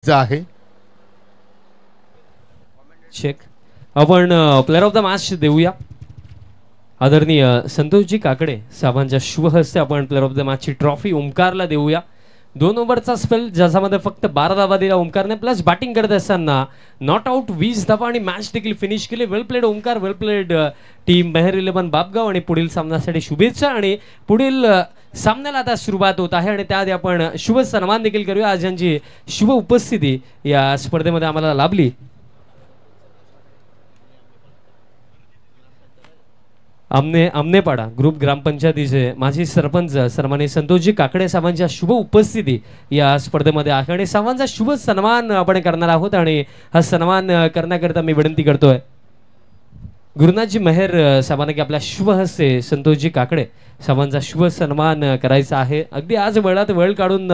आहे चेक आपण player of the match देऊया आदरणीय संतोषजी काकडे साहेबांच्या शुभ हस्ते आपण प्लेअर ऑफ द मॅचची ट्रॉफी ओमकारला देऊया। 2 ओव्हरचा स्पेल ज्याच्यामध्ये फक्त 12 धावा दिला ओमकारने प्लस बॅटिंग करत असताना नॉट आउट 20 धावा आणि मॅच देखील फिनिश केली। वेल प्लेड ओमकार, वेल प्लेड टीम मेहर 11 बापगाव आणि पुढील सामन्यासाठी शुभेच्छा आणि पुढील सामन्याला आता सुरुवात होत आहे आणि त्याआधी आपण शुभ सन्मान देखील करूया। आज यांची शुभ उपस्थिती या स्पर्धेमध्ये आम्हाला लाभली। आमनेपाडा ग्रुप ग्रामपंचायतीचे माजी सरपंच सन्माननीय संतोषजी काकडे साहेबांच्या शुभ उपस्थिती या स्पर्धेमध्ये आहे आणि साहेबांचा शुभ सन्मान आपण करणार आहोत आणि हा सन्मान करण्याकरता मी विनंती करतोय गुरुनाथजी मेहर साहेबांना की आपल्या शुभ हस्ते संतोषजी काकडे साहेबांचा शुभ सन्मान करायचा आहे। अगदी आज वेळात वेळ काढून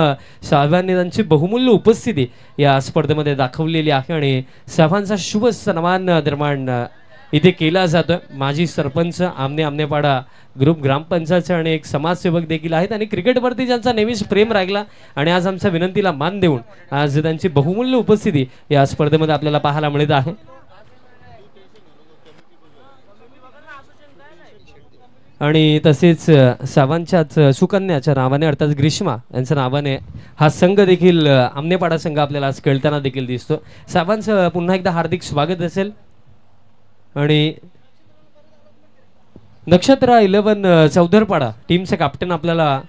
साहेबांनी त्यांची बहुमूल्य उपस्थिती या स्पर्धेमध्ये दाखवलेली आहे आणि साहेबांचा शुभ सन्मान निर्माण इथे केला जातोय। माजी सरपंच आमनेपाडा ग्रुप ग्रामपंचायतचे आणि एक समाजसेवक देखील आहेत आणि क्रिकेटवरती ज्यांचा नेहमीच प्रेम राहिला आणि आज आमच्या विनंतीला मान देऊन आज त्यांची बहुमूल्य उपस्थिती या स्पर्धेमध्ये आपल्याला पाहायला मिळत आहे। आणि तसेच साहेबांच्याच सुकन्याच्या नावाने अर्थात ग्रीष्मा यांच्या नावाने हा संघ देखील आमनेपाडा संघ आपल्याला आज खेळताना देखील दिसतो। साहेबांचं पुन्हा एकदा हार्दिक स्वागत असेल आणि नक्षत्र 11 चौधरपाडा टीमचे कॅप्टन आपल्याला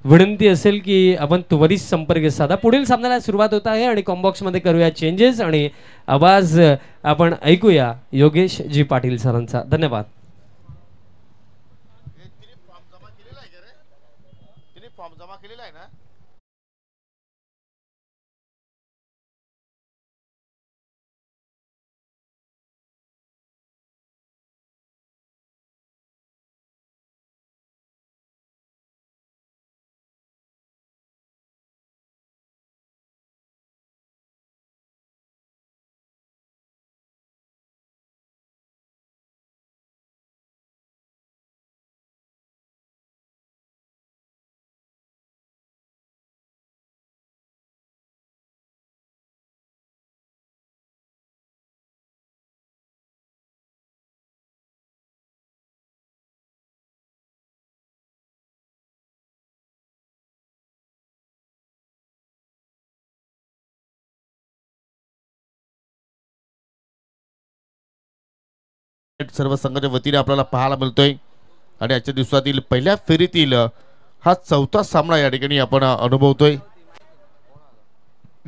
विनंती असेल की आपण त्वरित संपर्क साधा। पुढील सामन्याला सुरुवात होत आहे आणि कॉम्बॉक्स मध्ये करूया चेंजेस आणि आवाज आपण ऐकूया योगेश जी पाटील सरांचा। धन्यवाद। सर्व संघाच्या वतीने आपल्याला पाहायला मिळतोय आणि आजच्या दिवसातील पहिल्या फेरीतील हा चौथा सामना या ठिकाणी आपण अनुभवतोय।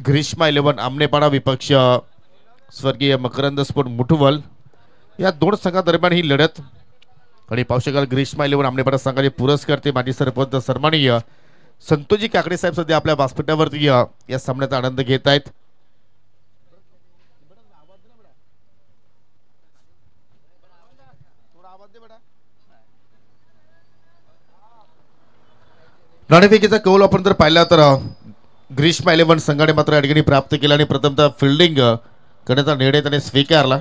ग्रीष्मा 11 आमनेपाडा विपक्ष स्वर्गीय मकरंद स्पोर्ट मुठवल या दोन संघादरम्यान ही लढत आणि पाहू शकाल ग्रीष्मा 11 आमनेपाडा संघाचे पुरस्कर्ते माजी सरपंच सन्माननीय संतोषजी काकडे साहेब सध्या आपल्या व्यासपीठावरती या सामन्याचा आनंद घेत आहेत। नाणेफेकीचा कौल आपण जर पाहिला तर ग्रीष्मा 11 संघाने मात्र या ठिकाणी प्राप्त केला आणि प्रथमतः फिल्डिंग करण्याचा निर्णय त्याने स्वीकारला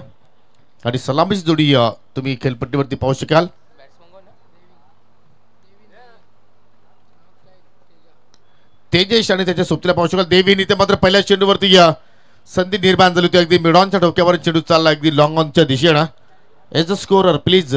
आणि सलामीची जोडी तुम्ही खेळपट्टीवरती पाहू शकाल। तेजेश आणि त्याच्या सोबतीला पाहू शकाल देवीन इथे मात्र पहिल्या चेंडूवरती संधी निर्माण झाली होती। अगदी मिडॉनच्या डोक्यावर चेंडू चालला अगदी लॉंग ऑनच्या दिशेने। एज अ स्कोरर प्लीज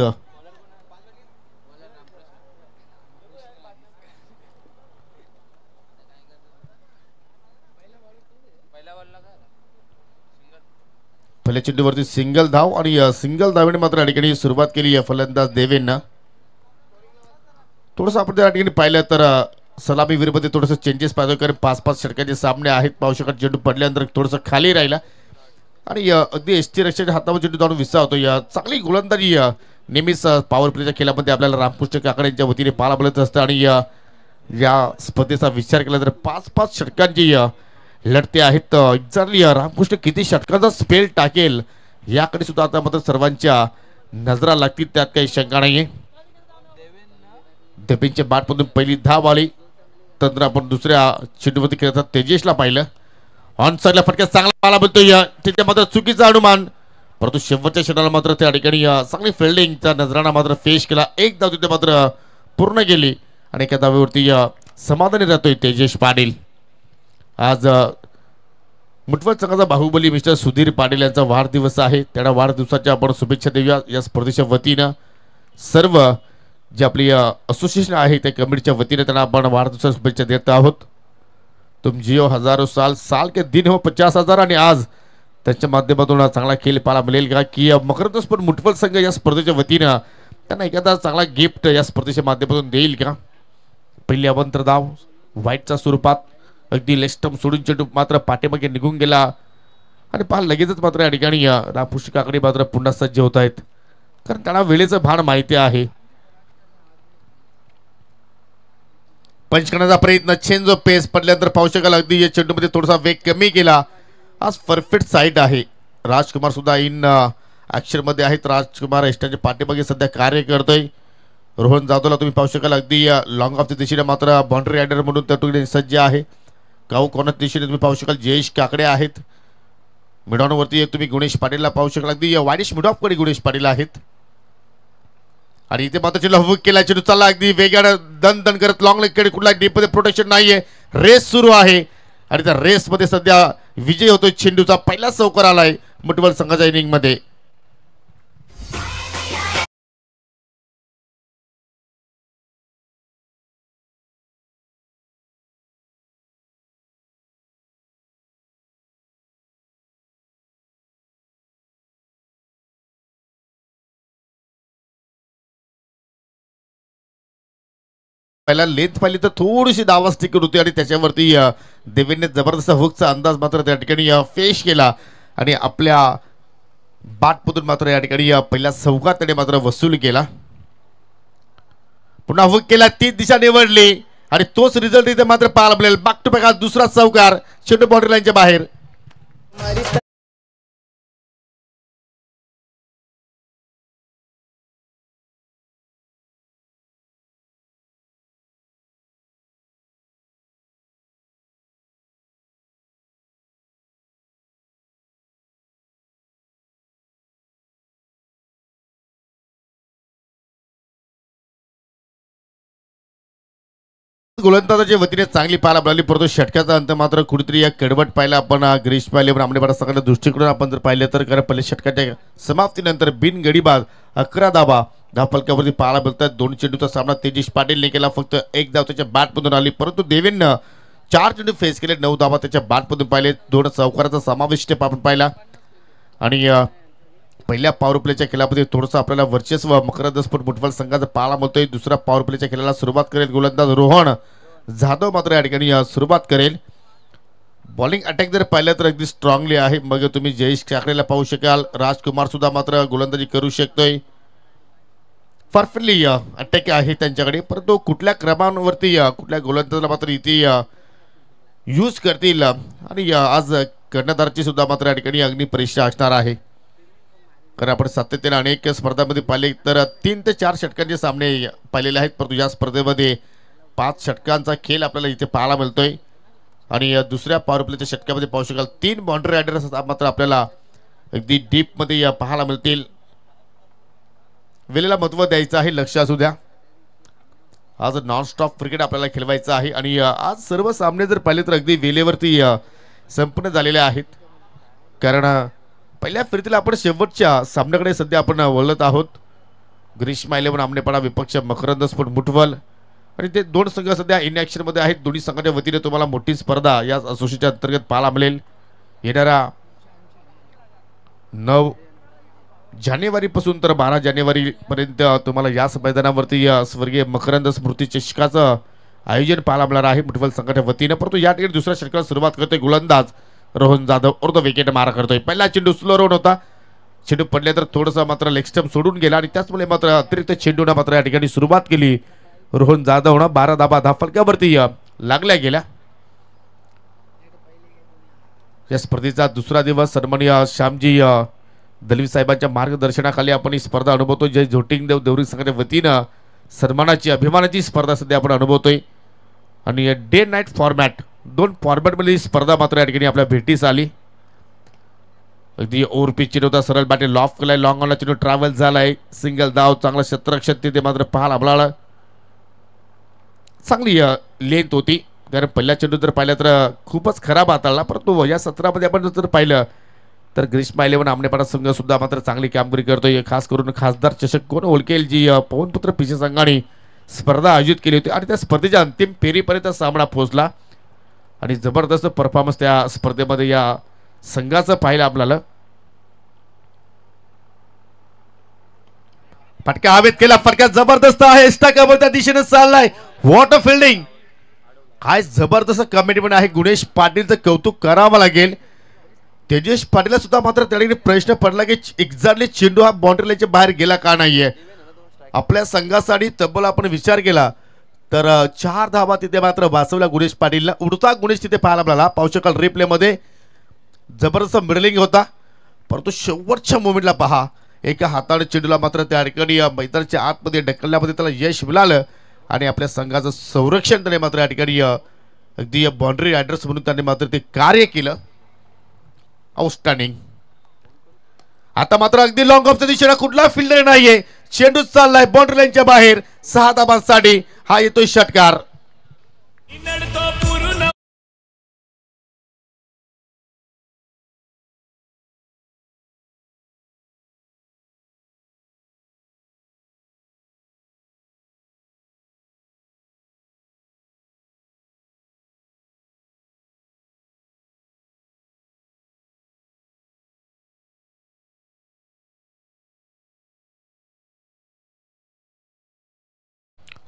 पहिल्या चेंडूवरती सिंगल धाव आणि सिंगल धावेने मात्र या ठिकाणी सुरुवात केली फलंदाज देवेंना। थोडंसं आपण त्या ठिकाणी पाहिलं तर सलामी विरुद्धमध्ये थोडंसं चेंजेस पाहिजे कारण 5-5 षटकांचे सामने आहेत। पाहू शकत चेंडू पडल्यानंतर थोडंसं खाली राहिला आणि अगदी एसटी रक्षाच्या हातावर चेंडू जाऊन विसा होतो। या चांगली गोलंदाजी नेहमीच पॉवर प्लेच्या खेळामध्ये आपल्याला रामकृष्ण काकडे यांच्या वतीने पाहायला मिळत असतं आणि या स्पर्धेचा विचार केला तर 5-5 षटकांची लढते आहेत। एक्झॅक्टली रामकृष्ण किती षटकांचा स्पेल टाकेल याकडे सुद्धा आता मात्र सर्वांच्या नजरा लागतील, त्यात काही शंका नाहीये। देवींच्या बॅटमधून पहिली धाव आली तर आपण दुसऱ्या चेंडूवरती खेळतात तेजेशला पाहिलं ऑन साईडला फटका चांगला पाहायला मिळतोय तिथे मात्र चुकीचा अनुमान परंतु शेवटच्या क्षणाला मात्र त्या ठिकाणी चांगली फिल्डिंगचा नजराणा मात्र फेस केला। एक धाव तिथे मात्र पूर्ण गेली आणि एका धावेवरती समाधानी राहतोय तेजेश पाटील। आज मुठवल संघाचा बाहुबली मिस्टर सुधीर पाटील यांचा वाढदिवस आहे. त्यांना वाढदिवसाच्या आपण शुभेच्छा देऊया. या स्पर्धेच्या वतीनं सर्व जे आपली असोसिएशन आहे त्या कमिटीच्या वतीने त्यांना आपण वाढदिवसाच्या शुभेच्छा देत आहोत. तुम जियो हजारो साल साल के दिन हो 50,000. आणि आज त्यांच्या माध्यमातून चांगला खेळ पाहायला मिळेल का की मकरंद स्पोर्ट मुठवल संघ या स्पर्धेच्या वतीनं त्यांना एखादा चांगला गिफ्ट या स्पर्धेच्या माध्यमातून देईल का. पहिली अवंतर धाव व्हाईटच्या स्वरूपात अगदी लेस्टम सोडून चेंडू मात्र पाठीमागे निघून गेला आणि पहा लगेचच मात्र या ठिकाणी रामकृष्ण काकडे मात्र पुन्हा सज्ज होत आहेत कारण त्यांना वेळेचं भान माहिती आहे. पंच करण्याचा प्रयत्न चेंज ऑफ पेस पडल्यानंतर पाहू शकाल अगदी या चेंडूमध्ये थोडासा वेग कमी केला. आज परफेक्ट साईड आहे. राजकुमार सुद्धा इन ॲक्शन मध्ये आहेत. राजकुमार एस्टाच्या पाठीमागे सध्या कार्य करतोय. रोहन जाधवला तुम्ही पाहू शकाल अगदी लॉंग ऑफच्या दिशेने मात्र बाउंड्री रायडर म्हणून त्या ठिकाणी सज्ज आहे. काऊ कॉर्नर दिशेने तुम्ही पाहू शकाल जयेश काकडे आहेत. मिडॉनवरती तुम्ही गुणेश पाटीलला पाहू शकाल अगदी वायडिश मिडॉफकडे गुणेश पाटील आहेत. आणि इथे मात्र चेंडू हुक केला. चेंडू चालला अगदी वेगानं दन दन करत लॉंग लेगकडे कुठला डीप मध्ये प्रोटेक्शन नाहीये. रेस सुरू आहे आणि त्या रेस मध्ये सध्या विजय होतोय. चेंडूचा पहिला चौकार आलाय मुठवल संघाच्या इनिंग मध्ये. पहिला लेंथ पाहिली तर थोडीशी दावाच टिकट होती आणि त्याच्यावरती देवेंद्रने जबरदस्त हुकचा अंदाज मात्र त्या ठिकाणी फेश केला आणि आपल्या बाटमधून मात्र या ठिकाणी पहिल्या चौकार त्याने मात्र वसूल केला. पुन्हा हुक केला. ती दिशा निवडली आणि तोच रिझल्ट इथे मात्र पाहायला मिळेल. बॅक टू बॅक दुसरा चौकार चेंडू बाउंड्री लाईनच्या बाहेर. गोलंदाजाच्या वतीने चांगली पाहायला मिळाली परंतु षटकाचा अंत मात्र कुठेतरी या कडवट पाहिला आपण ग्रीश पाहिले पण आमने सगळ्या दृष्टीकोन आपण जर पाहिलं तर कारण पहिले षटकाच्या समाप्तीनंतर बिन गडीबाद 11 धाबा धावफलकावरती पाहायला मिळतात. दोन चेंडूचा सामना तेजस पाटीलने केला. फक्त एक धाव त्याच्या बॅटमधून आली परंतु देवेंद्रने 4 चेंडू फेस केले. 9 धाबा त्याच्या बॅटमधून पाहिले. 2 चौकाराचा समाविष्ट आपण पाहिला आणि पहिल्या पॉवर प्लेच्या खेळामध्ये थोडंसं आपल्याला वर्चस्व मकरंद स्पोर्ट मुठवल संघाचा पाहायला मिळतोय. दुसऱ्या पॉवर प्लेच्या खेळाला सुरुवात करेल गोलंदाज रोहन जाधव मात्र या ठिकाणी सुरुवात करेल. बॉलिंग अटॅक जर पाहिलं तर अगदी स्ट्रॉंगली आहे. मग तुम्ही जयेश काकडेला पाहू शकाल. राजकुमार सुद्धा मात्र गोलंदाजी करू शकतोय. परफेक्टली अटॅक आहे त्यांच्याकडे परंतु कुठल्या क्रमांवरती कुठल्या गोलंदाजाला मात्र इथे यूज करतील आणि आज कर्णधाराची सुद्धा मात्र या ठिकाणी अग्नी परीक्षा असणार आहे. कारण आपण सातत्याने अनेक स्पर्धांमध्ये पाहिले तर 3 ते 4 षटकांचे सामने पाहिलेले आहेत परंतु या स्पर्धेमध्ये 5 षटकांचा खेळ आपल्याला इथे पाहायला मिळतोय. आणि दुसऱ्या पॉवर प्लेच्या षटकामध्ये पाहू शकाल 3 बाउंड्री रायडर्स मात्र आपल्याला अगदी डीप मध्ये पाहायला मिळतील. वेळेला महत्त्व द्यायचं आहे. लक्ष असू द्या. आज नॉनस्टॉप क्रिकेट आपल्याला खेळवायचं आहे आणि आज सर्व सामने जर पाहिले तर अगदी वेळेवरती संपन्न झालेले आहेत. कारण पहिल्या फिरतीला आपण शेवटच्या सामन्याकडे सध्या आपण वळत आहोत. ग्रीष्मा 11 आमनेपणा विपक्ष मकरंद स्पोर्ट मुठवल आणि ते 2 संघ सध्या इन ॲक्शन मध्ये आहेत. दोन्ही संघाच्या वतीने तुम्हाला मोठी स्पर्धा या असोसिएशनच्या अंतर्गत पाहायला मिळेल. येणाऱ्या 9 जानेवारीपासून तर 12 जानेवारीपर्यंत तुम्हाला याच मैदानावरती स्वर्गीय मकरंद स्मृती चषकाचं आयोजन पाहायला मिळणार आहे मुठवल संघाच्या वतीने. परंतु या ठिकाणी दुसऱ्या षटकाला सुरुवात करतोय गोलंदाज रोहन जाधव अर्ध विकेट मारा करतोय. पहिला चेंडू स्लो रोड होता. चेंडू पडले तर थोडासा मात्र लेग स्टंप सोडून गेला आणि त्याचमुळे मात्र अतिरिक्त चेंडूने मात्र या ठिकाणी सुरुवात केली रोहन जाधवनं. 12 धाबा धावफलकावरती लागल्या गेल्या. या स्पर्धेचा दुसरा दिवस सन्माननीय श्यामजी दलवी साहेबांच्या मार्गदर्शनाखाली आपण ही स्पर्धा अनुभवतोय. जय झोटिंग देव देवरी संघाच्या वतीनं सन्मानाची अभिमानाची स्पर्धा सध्या आपण अनुभवतोय आणि डे नाईट फॉर्मॅट 2 फॉर्मॅटमध्ये स्पर्धा मात्र या ठिकाणी आपल्या भेटीस आली. अगदी ओव्हर पिच चेंडू होता. सरळ बॅटे लॉफ्ट केलाय. लॉंग ऑनला चेंडू ट्रॅव्हल झालाय. सिंगल धाव चांगला क्षेत्ररक्षण तिथे मात्र पाहायला मिळालं. चांगली लेंथ होती कारण पहिल्या चेंडू जर पाहिलं तर खूपच खराब हाताळला, परंतु या सत्रामध्ये आपण जर पाहिलं तर ग्रीष्मा 11 आमनेपाडा संघ सुद्धा मात्र चांगली कामगिरी करतोय. खास करून खासदार चषक कोण ओळखेल जी पवनपुत्र पिशे संघाने स्पर्धा आयोजित केली होती आणि त्या स्पर्धेच्या अंतिम फेरीपर्यंत सामना पोहोचला आणि जबरदस्त परफॉर्मन्स त्या स्पर्धेमध्ये या संघाचं पाहिलं आपल्याला. फटका हवेत केला, फटका जबरदस्त आहे, स्टकअप त्या दिशेने चाललाय. व्हॉट अ फिल्डिंग, काय जबरदस्त कमेंटमेंट आहे. गुणेश पाटीलचं कौतुक करावं लागेल. तेजेश पाटीलला सुद्धा मात्र त्याने प्रश्न पडला की एक्झॅक्टली चेंडू हा बाउंड्री लाईनच्या बाहेर गेला का नाहीये. आपल्या संघासाठी तब्बल आपण विचार केला तर 4 धावा तिथे मात्र वाचवल्या गुणेश पाटीलला. उडता गुणेश तिथे पाहायला मिळाला. पाहू शकाल रिप्ले मध्ये जबरदस्त मिडलिंग होता, परंतु शेवटच्या मोमेंटला पहा एका हाताने चेंडूला मात्र त्या ठिकाणी मैदानाच्या आतमध्ये ढकलण्यामध्ये त्याला यश मिळालं आणि आपल्या संघाचं संरक्षण त्याने मात्र या ठिकाणी अगदी बाउंड्री रायडर्स म्हणून त्यांनी मात्र ते कार्य केलं. आउटस्टँडिंग. आता मात्र अगदी लॉंग ऑफच्या दिशेला कुठला फिल्डर नाहीये, चेंडू चाललाय बाउंड्री लाईनच्या बाहेर. 6 धावांसाठी हा येतोय षटकार.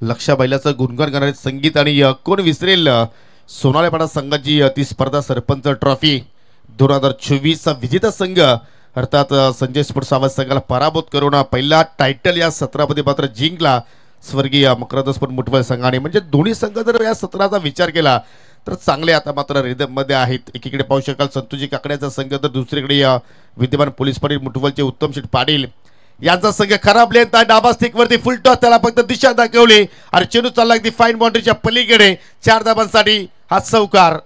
लक्षा बैलाचं गुणगान करणारे संगीत आणि कोण विसरेल सोनाळेपाडा संघाची ती स्पर्धा सरपंच ट्रॉफी 2024 चा विजेता संघ अर्थात संजय स्पोर्ट्स आवाज संघाला पराभूत करून पहिला टायटल या सत्रामध्ये मात्र जिंकला स्वर्गीय मकरंद स्पोर्ट मुठवल संघाने. म्हणजे दोन्ही संघ जर या सत्राचा विचार केला तर चांगले आता मात्र रिदम मध्ये आहेत. एकीकडे पाहू शकाल संतोषजी काकड्याचा संघ तर दुसरीकडे विद्यमान पोलीस पाटील मुठवलचे उत्तम शेठ पाटील यांचा संघ खराब लेंथ आहे. डाबा स्टिक वरती फुल टॉस, त्याला फक्त दिशा दाखवली आणि चेंडू चालला अगदी फाईन बाउंड्रीच्या पलीकडे. 4 धावांसाठी हा चौकार.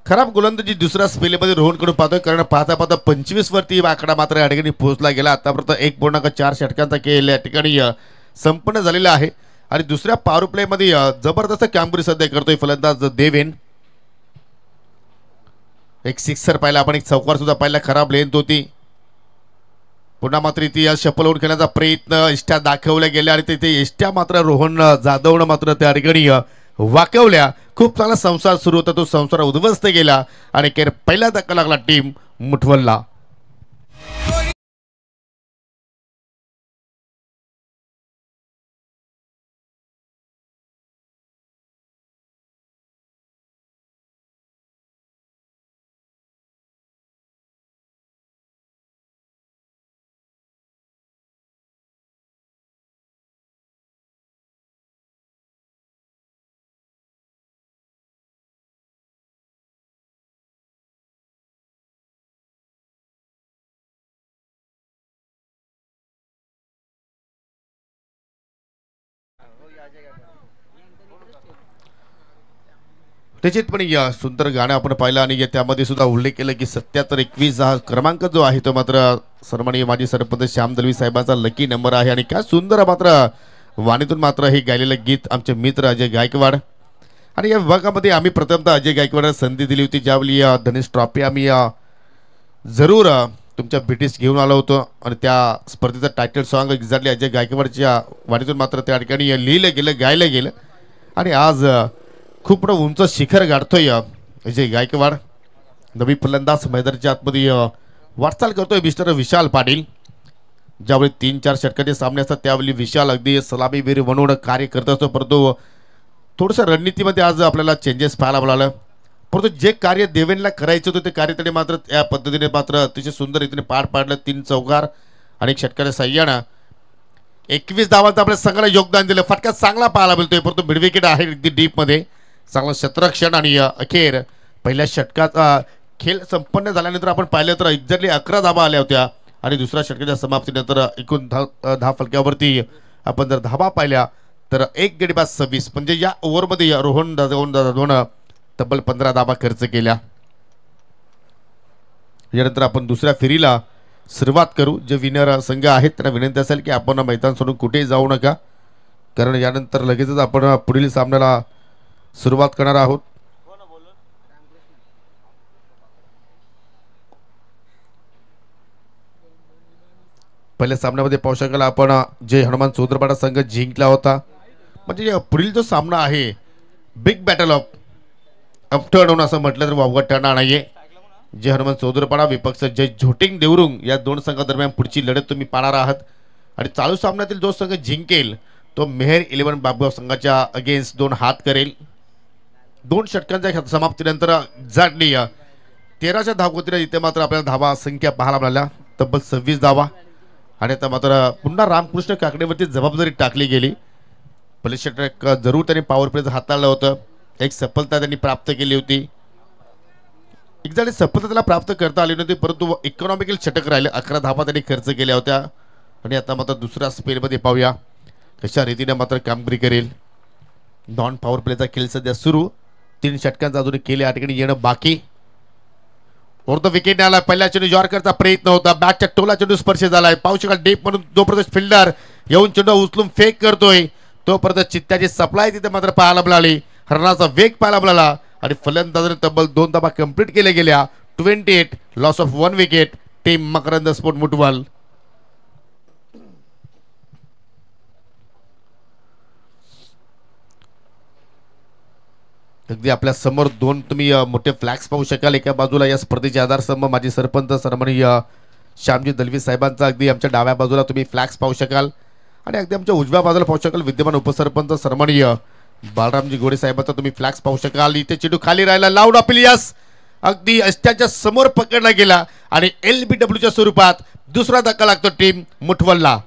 खराब गोलंदाजी दुसऱ्या स्पेलमध्ये रोहनकडून पाहतोय, कारण पाहता पाहता 25 वरती आकडा मात्र या ठिकाणी पोहोचला गेला. आतापर्यंत 1.4 षटकांचा खेळ या ठिकाणी संपन्न झालेला आहे आणि दुसऱ्या पॉवर प्ले मध्ये जबरदस्त कामगिरी सध्या करतोय फलंदाज देवेन. एक सिक्सर पाहिला आपण, एक चौकार सुद्धा पाहिला. खराब लेंथ होती. पुन्हा मात्र इथे शपल होऊन खेळण्याचा प्रयत्न इष्ट्या दाखवल्या गेल्या आणि तिथे इष्ट्या मात्र रोहन जाधवनं मात्र त्या ठिकाणी वाकवल्या. खूप चांगला संसार सुरू होता, तो संसार उद्ध्वस्त गेला आणि पहिला धक्का लागला टीम मुठवलला. निश्चितपणे या सुंदर गाणं आपण पाहिलं आणि त्यामध्ये सुद्धा उल्लेख केला की 7721 हा क्रमांक जो आहे तो मात्र सन्माननीय माजी सरपंच श्याम दलवी साहेबांचा लकी नंबर आहे. आणि काय सुंदर मात्र वाणीतून मात्र हे गायलेलं गीत आमचे मित्र अजय गायकवाड. आणि या विभागामध्ये आम्ही प्रथमतः अजय गायकवाडला संधी दिली होती, ज्यावेळी धनेश ट्रॉफी आम्ही जरूर तुमच्या भेटीस घेऊन आलो होतो आणि त्या स्पर्धेचं टायटल सॉन्ग एक्झॅक्टली अजय गायकवाडच्या वाणीतून मात्र त्या ठिकाणी लिहिलं गेलं, गायलं गेलं आणि आज खूप मोठं उंच शिखर गाठतोय अजय गायकवाड. नवी फलंदाज मैदानाच्या आतमध्ये वाटचाल करतोय मिस्टर विशाल पाटील. ज्यावेळी 3-4 षटकांचे सामने असतात त्यावेळी विशाल अगदी सलामीवीर म्हणून कार्य करत असतो, परंतु थोडंसं रणनीतीमध्ये आज आपल्याला चेंजेस पाहायला मिळालं. परंतु जे कार्य देवेनला करायचं होतं ते कार्य त्याने मात्र त्या पद्धतीने मात्र अतिशय सुंदर रीतीने पार पाडलं. 3 चौकार आणि 1 षटकाच्या सह्यानं 21 धावांचं आपल्या संघाला योगदान दिलं. फटका चांगला पाहायला मिळतोय, परंतु मिडविकेट आहे अगदी डीपमध्ये. चांगलं क्षेत्ररक्षण आणि अखेर पहिल्या षटकाचा खेळ संपन्न झाल्यानंतर आपण पाहिलं तर एक्झॅक्टली 11 धावा आल्या होत्या आणि दुसऱ्या षटकाच्या समाप्तीनंतर एकूण दहा फलक्यावरती आपण जर धाबा पाहिल्या तर 1 गडी बाद 26 म्हणजे या ओव्हरमध्ये रोहन दादा तब्बल 15 धाबा खर्च केल्या. यानंतर आपण दुसऱ्या फेरीला सुरुवात करू. जे विनर संघ आहेत त्यांना विनंती असेल की आपण मैदान सोडून कुठेही जाऊ नका, कारण यानंतर लगेचच आपण पुढील सामन्याला सुरुवात करणार आहोत. पहिल्या सामन्यामध्ये पाहू शकाल आपण जे हनुमान चौधरपाडा संघ जिंकला होता. म्हणजे पुढील जो सामना आहे बिग बॅटल ऑफ अफ्टरनून असं म्हटलं तर वावगं ठरणार नाहीये. जे हनुमान चौधरपाडा विपक्ष जय झोटिंग देवरुंग या दोन संघादरम्यान पुढची लढत तुम्ही पाहणार आहात. आणि चालू सामन्यातील जो संघ जिंकेल तो मेहर 11 बाबगाव संघाच्या अगेन्स्ट 2 हात करेल. 2 षटकांच्या समाप्तीनंतर एक्झॅक्टली 13च्या धावगतीने इथे मात्र आपल्याला धावा संख्या पाहायला मिळाल्या तब्बल 26 धावा. आणि आता मात्र पुन्हा रामकृष्ण काकडेवरती जबाबदारी टाकली गेली. पहिले षटक जरूर त्यांनी पॉवर प्लेचं हाताळलं होतं, एक सफलता त्यांनी प्राप्त केली होती. एक्झॅक्टली सफलता त्याला प्राप्त करता आली नव्हती, परंतु इकॉनॉमिकल षटक राहिले. 11 धावा त्यांनी खर्च केल्या होत्या. आणि आता मात्र दुसऱ्या स्पेलमध्ये पाहूया कशा रीतीने मात्र कामगिरी करेल. नॉन पॉवर प्लेचा खेळ सध्या सुरू. 3 षटकांचा अजून केले या ठिकाणी येणं बाकी. द विकेट आला. पहिल्या चेंडू यॉर्करचा प्रयत्न होता, बॅटच्या टोला चेंडू स्पर्श झालाय. पाहू शकाल डीप म्हणून जोपर्यंत फिल्डर येऊन चेंडू उचलून फेक करतोय तोपर्यंत चित्त्याची सप्लाय तिथे मात्र पाहायला मिळाली. हरणाचा वेग पाहायला मिळाला आणि फलंदाजाने तब्बल 2 धाबा कंप्लीट केल्या गेल्या. 28 loss of 1 wicket. Team Makarand sport Mutwal. अगदी आपल्या समोर 2 तुम्ही मोठे फ्लॅग्स पाहू शकाल. एका बाजूला या स्पर्धेचे आधारस्तंभ माजी सरपंच सन्माननीय श्यामजी दलवी साहेबांचा, अगदी आमच्या डाव्या बाजूला तुम्ही फ्लॅग्स पाहू शकाल. आणि अगदी आमच्या उजव्या बाजूला पाहू शकाल विद्यमान उपसरपंच सन्माननीय बाळरामजी गोडे साहेबांचा तुम्ही फ्लॅग्स पाहू शकाल. इथे चेंडू खाली राहिला. लाऊड अपिलियस अगदी अस्त्याच्या समोर पकडला गेला आणि LBWच्या स्वरूपात दुसरा धक्का लागतो टीम मुठवलला.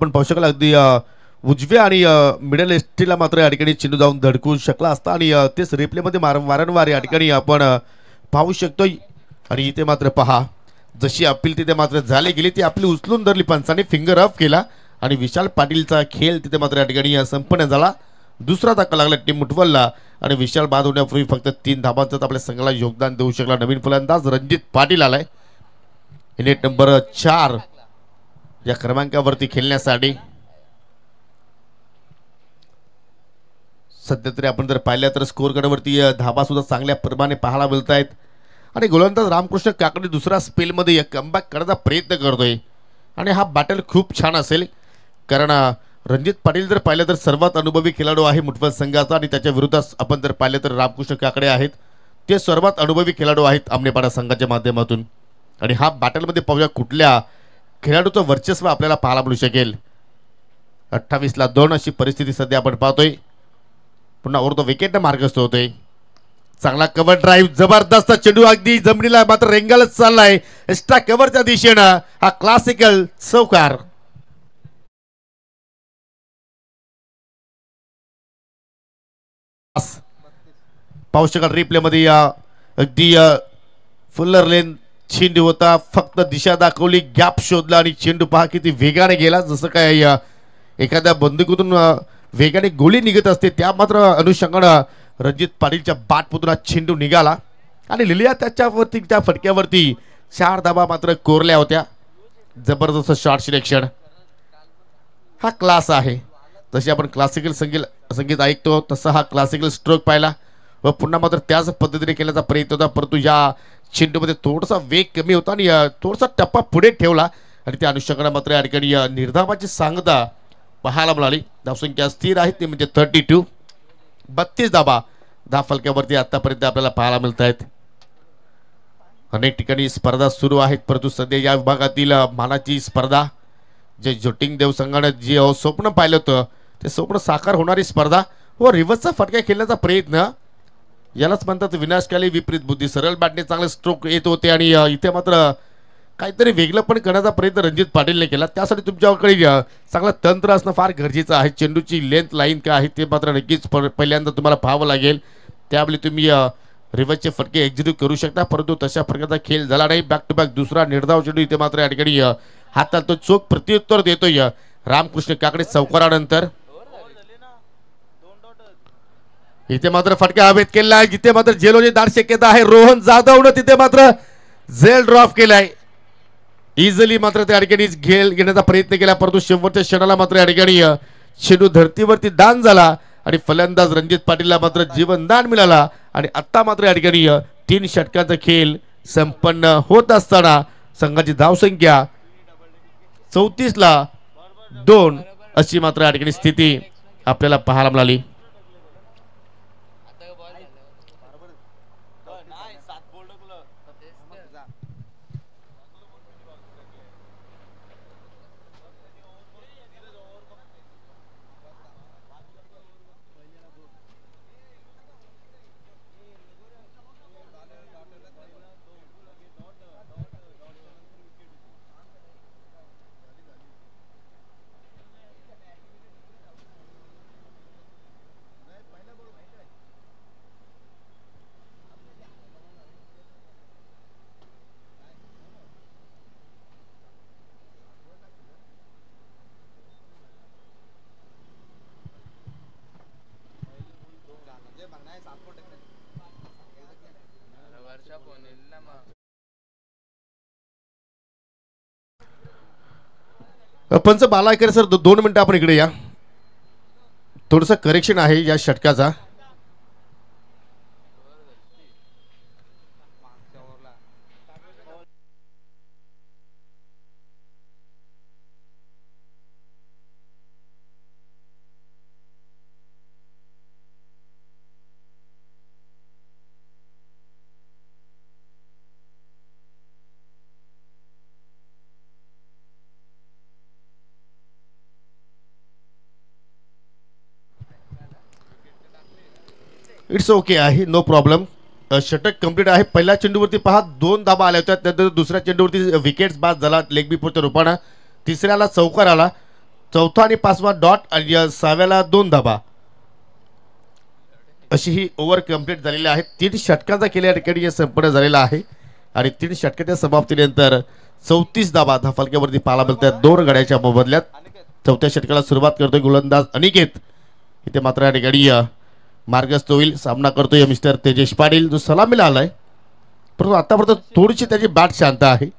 पण पाहू शकाल अगदी उजव्या आणि मिडल एसटीला मात्र या ठिकाणी चेंडू जाऊन धडकू शकला असता. आणि तेच रिप्लेमध्ये वारंवार या ठिकाणी आपण पाहू शकतो. आणि इथे मात्र पहा जशी अपील तिथे मात्र झाली गेली ती आपली उचलून धरली. पंचाने फिंगर अप केला आणि विशाल पाटीलचा खेळ तिथे मात्र या ठिकाणी संपन्न झाला. दुसरा धक्का लागला टीम मुठवलला आणि विशाल बाद होण्यापूर्वी फक्त 3 धाबांचं आपल्या संघाला योगदान देऊ शकला नवीन फलंदाज रणजित पाटील आलाय नेट नंबर 4 या क्रमांकावरती खेळण्यासाठी. सध्या तरी आपण जर पाहिलं तर स्कोर कार्डवरती धाबा सुद्धा चांगल्या प्रमाणे पाहायला मिळत आहेत. आणि गोलंदाज रामकृष्ण काकडे दुसऱ्या स्पेलमध्ये एक कमबॅक करण्याचा प्रयत्न करतोय. आणि हा बॅटल खूप छान असेल, कारण रणजित पाटील जर पाहिलं तर सर्वात अनुभवी खेळाडू आहे मुठवल संघाचा. आणि त्याच्या विरोधात आपण जर पाहिलं तर रामकृष्ण काकडे आहेत, ते सर्वात अनुभवी खेळाडू आहेत आमनेपाडा संघाच्या माध्यमातून. आणि हा बॅटलमध्ये पाहूया कुठल्या खेळाडूचं वर्चस्व आपल्याला पाहायला मिळू शकेल. 28ला 2 अशी परिस्थिती सध्या आपण पाहतोय. पुन्हा ओव्हर द विकेटने मार्गस्थ होतोय. चांगला कव्हर ड्राईव्ह, जबरदस्त चेंडू अगदी जमिनीला मात्र रेंगाळच चाललाय एक्स्ट्रा कव्हरच्या दिशेनं. हा क्लासिकल चौकार. पाहू शकाल रिप्ले मध्ये अगदी फुल्लर लेन चेंडू होता, फक्त दिशा दाखवली, गॅप शोधला आणि चेंडू पहा किती वेगाने गेला. जसं काय एखाद्या बंदुकीतून वेगाने गोळी निघत असते त्या मात्र अनुषंगानं रणजित पाटीलच्या बाटमधून चेंडू निघाला आणि लिलिया त्याच्यावरती त्या फटक्यावरती 4 धाबा मात्र कोरल्या होत्या. जबरदस्त शॉट सिलेक्शन. हा क्लास आहे. जशी आपण क्लासिकल संगीत ऐकतो तसा हा क्लासिकल स्ट्रोक पाहिला व पुन्हा मात्र त्याच पद्धतीने केल्याचा प्रयत्न होता, परंतु या चेंडूमध्ये थोडासा वेग कमी होता आणि थोडासा टप्पा पुढे ठेवला आणि त्या अनुषंगाने मात्र या ठिकाणी निर्धावाची सांगता पाहायला मिळाली. धावसंख्या स्थिर आहे ती म्हणजे 32. 32 धाबा 10 फलक्यावरती आतापर्यंत आपल्याला पाहायला मिळत आहेत. अनेक ठिकाणी स्पर्धा सुरू आहेत, परंतु सध्या या विभागातील मानाची स्पर्धा जे जोटिंग देव संघाने जे स्वप्न पाहिलं होतं ते स्वप्न साकार होणारी स्पर्धा व रिव्हर्सचा फटका खेळण्याचा प्रयत्न, यालाच म्हणतात विनाशकाली विपरीत बुद्धी. सरळ बॅटने चांगले स्ट्रोक येत होते आणि इथे मात्र काहीतरी वेगळं पण करण्याचा प्रयत्न रणजित पाटीलने केला. त्यासाठी तुमच्याकडे चांगलं तंत्र असणं फार गरजेचं आहे. चेंडूची लेंथ लाईन काय आहे ते मात्र नक्कीच पहिल्यांदा तुम्हाला पाहावं लागेल. त्यावेळी तुम्ही रिव्हर्सचे फटके एक्झिक्यूट करू शकता, परंतु तशा प्रकारचा खेळ झाला नाही. बॅक टू बॅक दुसरा निर्धाव चेंडू इथे मात्र या ठिकाणी हातात तो चोख प्रत्युत्तर देतोय रामकृष्ण काकडे चौकारानंतर. इथे मात्र फटका हवेत केला आहे, जिथे मात्र झेलोची दाट शक्यता आहे. रोहन जाधवनं तिथे मात्र झेल ड्रॉप केलाय. इझिली मात्र त्या ठिकाणी घेल घेण्याचा प्रयत्न केला, परंतु शेवटच्या क्षणाला मात्र या ठिकाणी चेंडू धर्तीवरती दान झाला आणि फलंदाज रणजित पाटीलला मात्र जीवनदान मिळाला. आणि आता मात्र या ठिकाणी 3 षटकांचा खेळ संपन्न होत असताना संघाची धावसंख्या 34-2 अशी मात्र या ठिकाणी स्थिती आपल्याला पाहायला मिळाली. पंच बालायकर सर 2 मिनिटं आपण इकडे या. थोडंसं करेक्शन आहे या षटकाचा. इट्स ओके आहे, नो प्रॉब्लेम. षटक कंप्लीट आहे. पहिल्या चेंडूवरती पहा 2 धाबा आल्या होत्या, त्यानंतर दुसऱ्या चेंडूवरती विकेट्स बाद झाला लेग बिफोरच्या रूपानं. तिसऱ्याला चौकार आला, चौथा आणि 5वा डॉट आणि 6व्याला 2 धाबा. अशी ही ओव्हर कंप्लीट झालेली आहे. 3 षटकांचा खेळ या ठिकाणी संपन्न झालेला आहे आणि 3 षटकाच्या समाप्तीनंतर 34 धाबा धाफलक्यावरती पाहायला मिळतात 2 गड्याच्या मोबदल्यात. चौथ्या षटकाला सुरुवात करतोय गोलंदाज अनिकेत. इथे मात्र या ठिकाणी मार्गस्थ होईल. सामना करतोय मिस्टर तेजेश पाटील, जो सलामीला आलाय, परंतु आतापर्यंत थोडीशी त्याची बॅट शांत आहे.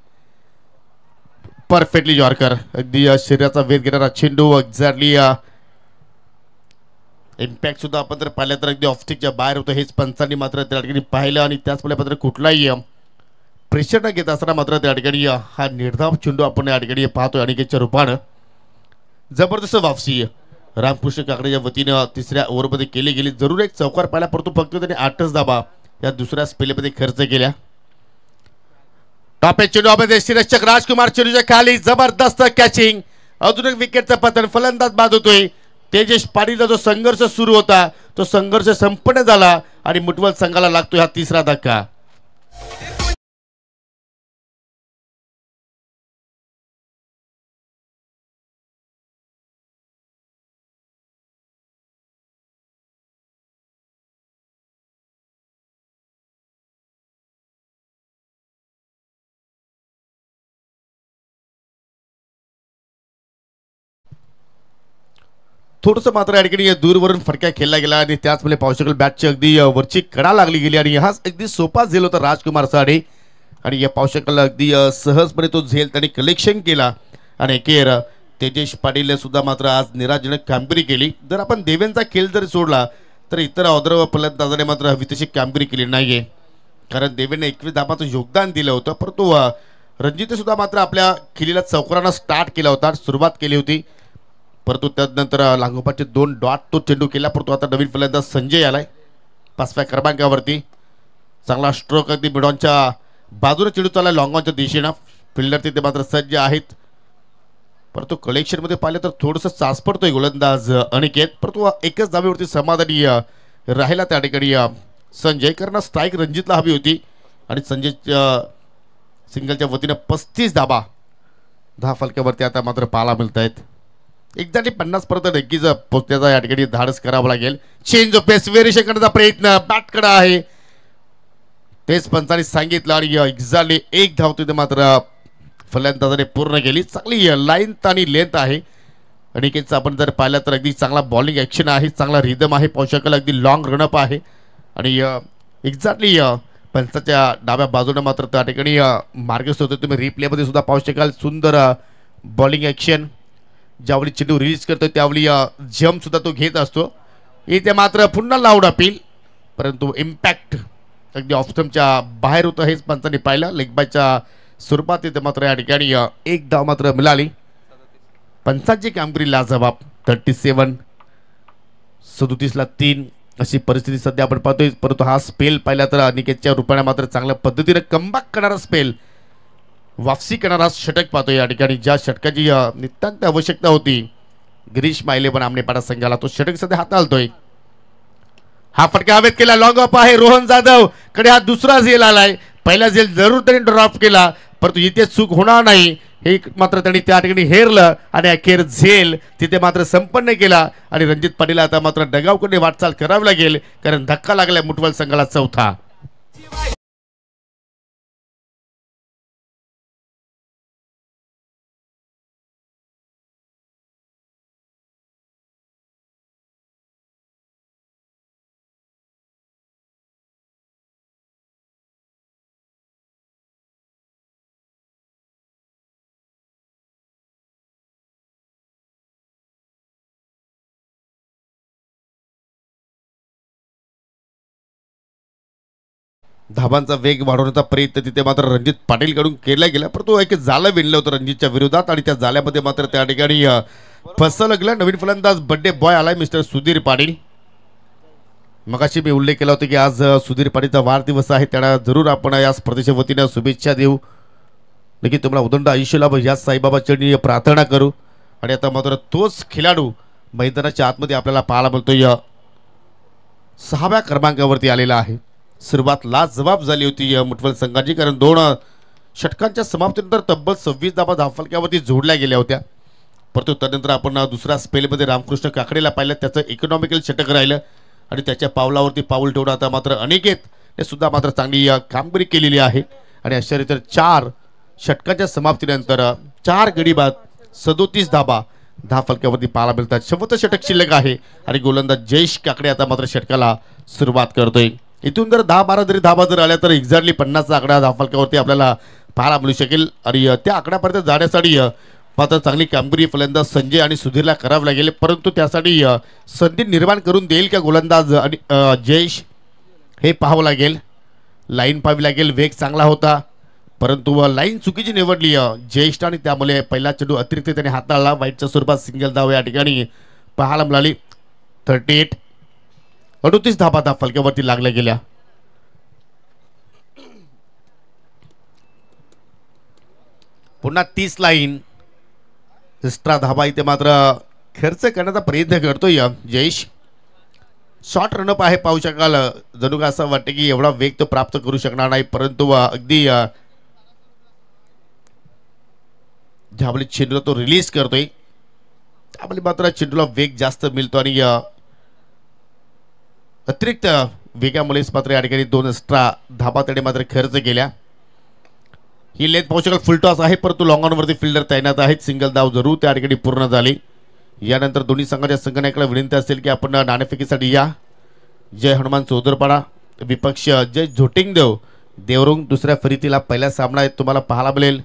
परफेक्टली यॉर्कर, अगदी शरीराचा वेध घेणारा चेंडू. एक्झॅक्टली इम्पॅक्ट सुद्धा आपण जर पाहिलं तर अगदी ऑफस्टिकच्या बाहेर होतं. हेच पंचांनी मात्र त्या ठिकाणी पाहिलं आणि त्याचमुळे मात्र कुठलाही प्रेशर न घेत असताना मात्र त्या ठिकाणी हा निर्धाव चेंडू आपण या ठिकाणी पाहतोय अनिकेतच्या रूपानं. जबरदस्त वापसी रामकृष्ण काकडेच्या वतीनं तिसऱ्या ओव्हरमध्ये केली गेली. जरूर एक चौकार पाहिला, परंतु फक्त त्याने 8च धाबा या दुसऱ्या स्पेलमध्ये खर्च केल्या. टॉप चेंडूमध्ये शिरक्षक राजकुमार चेंडूच्या खाली जबरदस्त कॅचिंग. अजून एक विकेटचं पतन, फलंदाज बाद होतोय. तेजेश पाटीलचा जो संघर्ष सुरू होता तो संघर्ष संपन्न झाला आणि मुठवल संघाला लागतोय हा 3रा धक्का. थोडंसं मात्र या ठिकाणी दूरवरून फटका खेळला गेला आणि त्याचमुळे पाहू शकाल बॅटची अगदी वरची कडा लागली गेली आणि हाच अगदी सोपा झेल होता राजकुमारसाठी. आणि या पाहू शकाल अगदी सहजपणे तो झेल त्यांनी कलेक्शन केला आणि अखेर तेजेश पाटीलने सुद्धा मात्र आज निराशजनक कामगिरी केली. जर आपण देवेंचा खेळ जरी सोडला तर इतर ऑदर फलंदाजाने मात्र हवी तशी कामगिरी केली नाहीये, कारण देवेने 21 धाबांचं योगदान दिलं होतं. परंतु रणजितने सुद्धा मात्र आपल्या खेळीला चौकारानं स्टार्ट केला होता, सुरुवात केली होती, परंतु त्यानंतर लागोपाठचे 2 डॉट तो चेंडू केला. परंतु आता नवीन फलंदाज संजय आलाय 5व्या क्रमांकावरती. चांगला स्ट्रोक अगदी मिडॉनच्या बाजूने चेंडू चालला लॉंगॉनच्या दिशेनं. फिल्डर तिथे मात्र सज्ज आहेत. परंतु कलेक्शनमध्ये पाहिलं तर थोडंसं चाच पडतोय गोलंदाज अनिकेत, परंतु एकच धावेवरती समाधानी राहिला त्या ठिकाणी संजय, कारण स्ट्राईक रणजितला हवी होती आणि संजय सिंगलच्या वतीनं 35 धाबा 10 फलक्यावरती आता मात्र पाहायला मिळत आहेत. एक्झॅक्टली 50 पर्यंत नक्कीच पोहोचण्याचा या ठिकाणी धाडस करावं लागेल. चेंज ऑफ पेस व्हेरिएशन करण्याचा प्रयत्न बॅटकडे आहे, तेच पंचांनी सांगितलं आणि एक्झॅक्टली एक धाव तिथे मात्र फलंदाजाने पूर्ण केली. चांगली लाईन आणि लेंथ आहे अनिकेतचा. आपण जर पाहिलं तर अगदी चांगला बॉलिंग ॲक्शन आहे, चांगला रिदम आहे, पाहू शकाल अगदी लॉंग रनअप आहे आणि एक्झॅक्टली पंचाच्या डाव्या बाजूने मात्र त्या ठिकाणी मार्गस्थ होतो. तुम्ही रिप्लेमध्ये सुद्धा पाहू शकाल सुंदर बॉलिंग ॲक्शन. ज्यावेळी चेंडू रिलीज करतो त्यावेळी जम्प सुद्धा तो घेत असतो. इथे मात्र पुन्हा लाऊड अपील, परंतु इम्पॅक्ट अगदी ऑफ स्टंपच्या बाहेर होतं हेच पंचांनी पाहिलं. लेग बायच्या स्वरूपात इथे मात्र या ठिकाणी एक धाव मात्र मिळाली. पंचांची कामगिरी लाजवाब. 37 ला 3 अशी परिस्थिती सध्या आपण पाहतोय. परंतु हा स्पेल पाहिला तर अनिकेतच्या रूपाने मात्र चांगल्या पद्धतीने कमबॅक करणारा स्पेल, वापसी करणारा षटक पाहतोय या ठिकाणी. ज्या षटकाची नितांत आवश्यकता होती गिरीश मायले पण आमनेपाडा संघाला, तो षटक सध्या हाताळतोय. हा फटका हवेत केला, लॉंग ऑफ आहे. रोहन जाधव कडे हा दुसरा झेल आलाय. पहिला झेल जरूर त्यांनी ड्रॉप केला, परंतु इथे चूक होणार नाही हे मात्र त्यांनी त्या ठिकाणी हेरलं आणि अखेर झेल तिथे मात्र संपन्न केला. आणि रणजित पाटील आता मात्र डगावकडे वाटचाल करावी लागेल, कारण धक्का लागलाय मुठवल संघाला चौथा. धाबांचा वेग वाढवण्याचा प्रयत्न तिथे मात्र रणजित पाटील कडून केला गेला, परंतु एक जालं विणलं होतं रणजितच्या विरोधात आणि त्या जाल्यामध्ये मात्र त्या ठिकाणी फसं लागलं. नवीन फलंदाज बड्डे बॉय आलाय मिस्टर सुधीर पाटील. मगाशी मी उल्लेख केला होता की आज सुधीर पाटीलचा वाढदिवस आहे, त्यांना जरूर आपण या स्पर्धेच्या वतीनं शुभेच्छा देऊ. नक्की तुम्हाला उदंड आयुष्य लाभ या साईबाबाची प्रार्थना करू. आणि आता मात्र तोच खेळाडू मैदानाच्या आतमध्ये आपल्याला पाहायला मिळतोय, 6व्या क्रमांकावरती आलेला आहे. सुरुवात लाजवाब झाली होती मुठवल संघाची, कारण 2 षटकांच्या समाप्तीनंतर तब्बल 26 धाबा धावफलक्यावरती जोडल्या गेल्या होत्या. परंतु त्यानंतर आपण दुसऱ्या स्पेलमध्ये रामकृष्ण काकडेला पाहिलं, त्याचं इकॉनॉमिकल षटक राहिलं आणि त्याच्या पावलावरती पाऊल ठेवून आता मात्र अनिकेत हे सुद्धा मात्र चांगली कामगिरी केलेली आहे. आणि अशा रीतीने 4 षटकांच्या समाप्तीनंतर 4 गडी बाद 37 धाबा धावफलक्यावरती पाहायला मिळतात. शेवटचं षटक शिल्लक आहे आणि गोलंदाज जयेश काकडे आता मात्र षटकाला सुरुवात करतोय. इथून जर 10-12 जरी धाबा जर आल्या तर एक्झॅक्टली 50चा आकडा धावफलकावरती आपल्याला पाहायला मिळू शकेल. आणि त्या आकड्यापर्यंत जाण्यासाठी मात्र चांगली कामगिरी फलंदाज संजय आणि सुधीरला करावी लागेल, परंतु त्यासाठी संधी निर्माण करून देईल का गोलंदाज आणि जयेश हे पाहावं लागेल. लाईन पाहावी लागेल. वेग चांगला होता, परंतु लाईन चुकीची निवडली जयेश आणि त्यामुळे पहिला चेंडू अतिरिक्त त्याने हाताळला. वाईटच्या स्वरूपात सिंगल धाव या ठिकाणी पाहायला मिळाली. 38 धाबा धावफलक्यावरती लागल्या गेल्या. पुन्हा 30 लाईन एक्स्ट्रा धाबा इथे मात्र खर्च करण्याचा प्रयत्न करतोय जयेश. शॉर्ट रनअप आहे, पाहू शकाल. जणू का असं वाटतं की एवढा वेग तो प्राप्त करू शकणार नाही, परंतु अगदी ज्यावेळी चेंडूला तो रिलीज करतोय त्यावेळी मात्र चेंडूला वेग जास्त मिळतो आणि अतिरिक्त वेगामुळेच मात्र या ठिकाणी 2 एक्स्ट्रा धाबा त्याने मात्र खर्च केल्या. ही लेंथ पाहू शकाल. फुल टॉस आहे, परंतु लॉंग ऑनवरती फिल्डर तैनात आहेत. सिंगल धाव जरूर त्या ठिकाणी पूर्ण झाली. यानंतर दोन्ही संघाच्या संघनायकाला विनंती असेल की आपण नाणेफेकीसाठी या. जय हनुमान चौदरपाडा विपक्ष जय झोटिंगदेव देवरुंग. दुसऱ्या फरीतीला पहिला सामना तुम्हाला पाहायला मिळेल.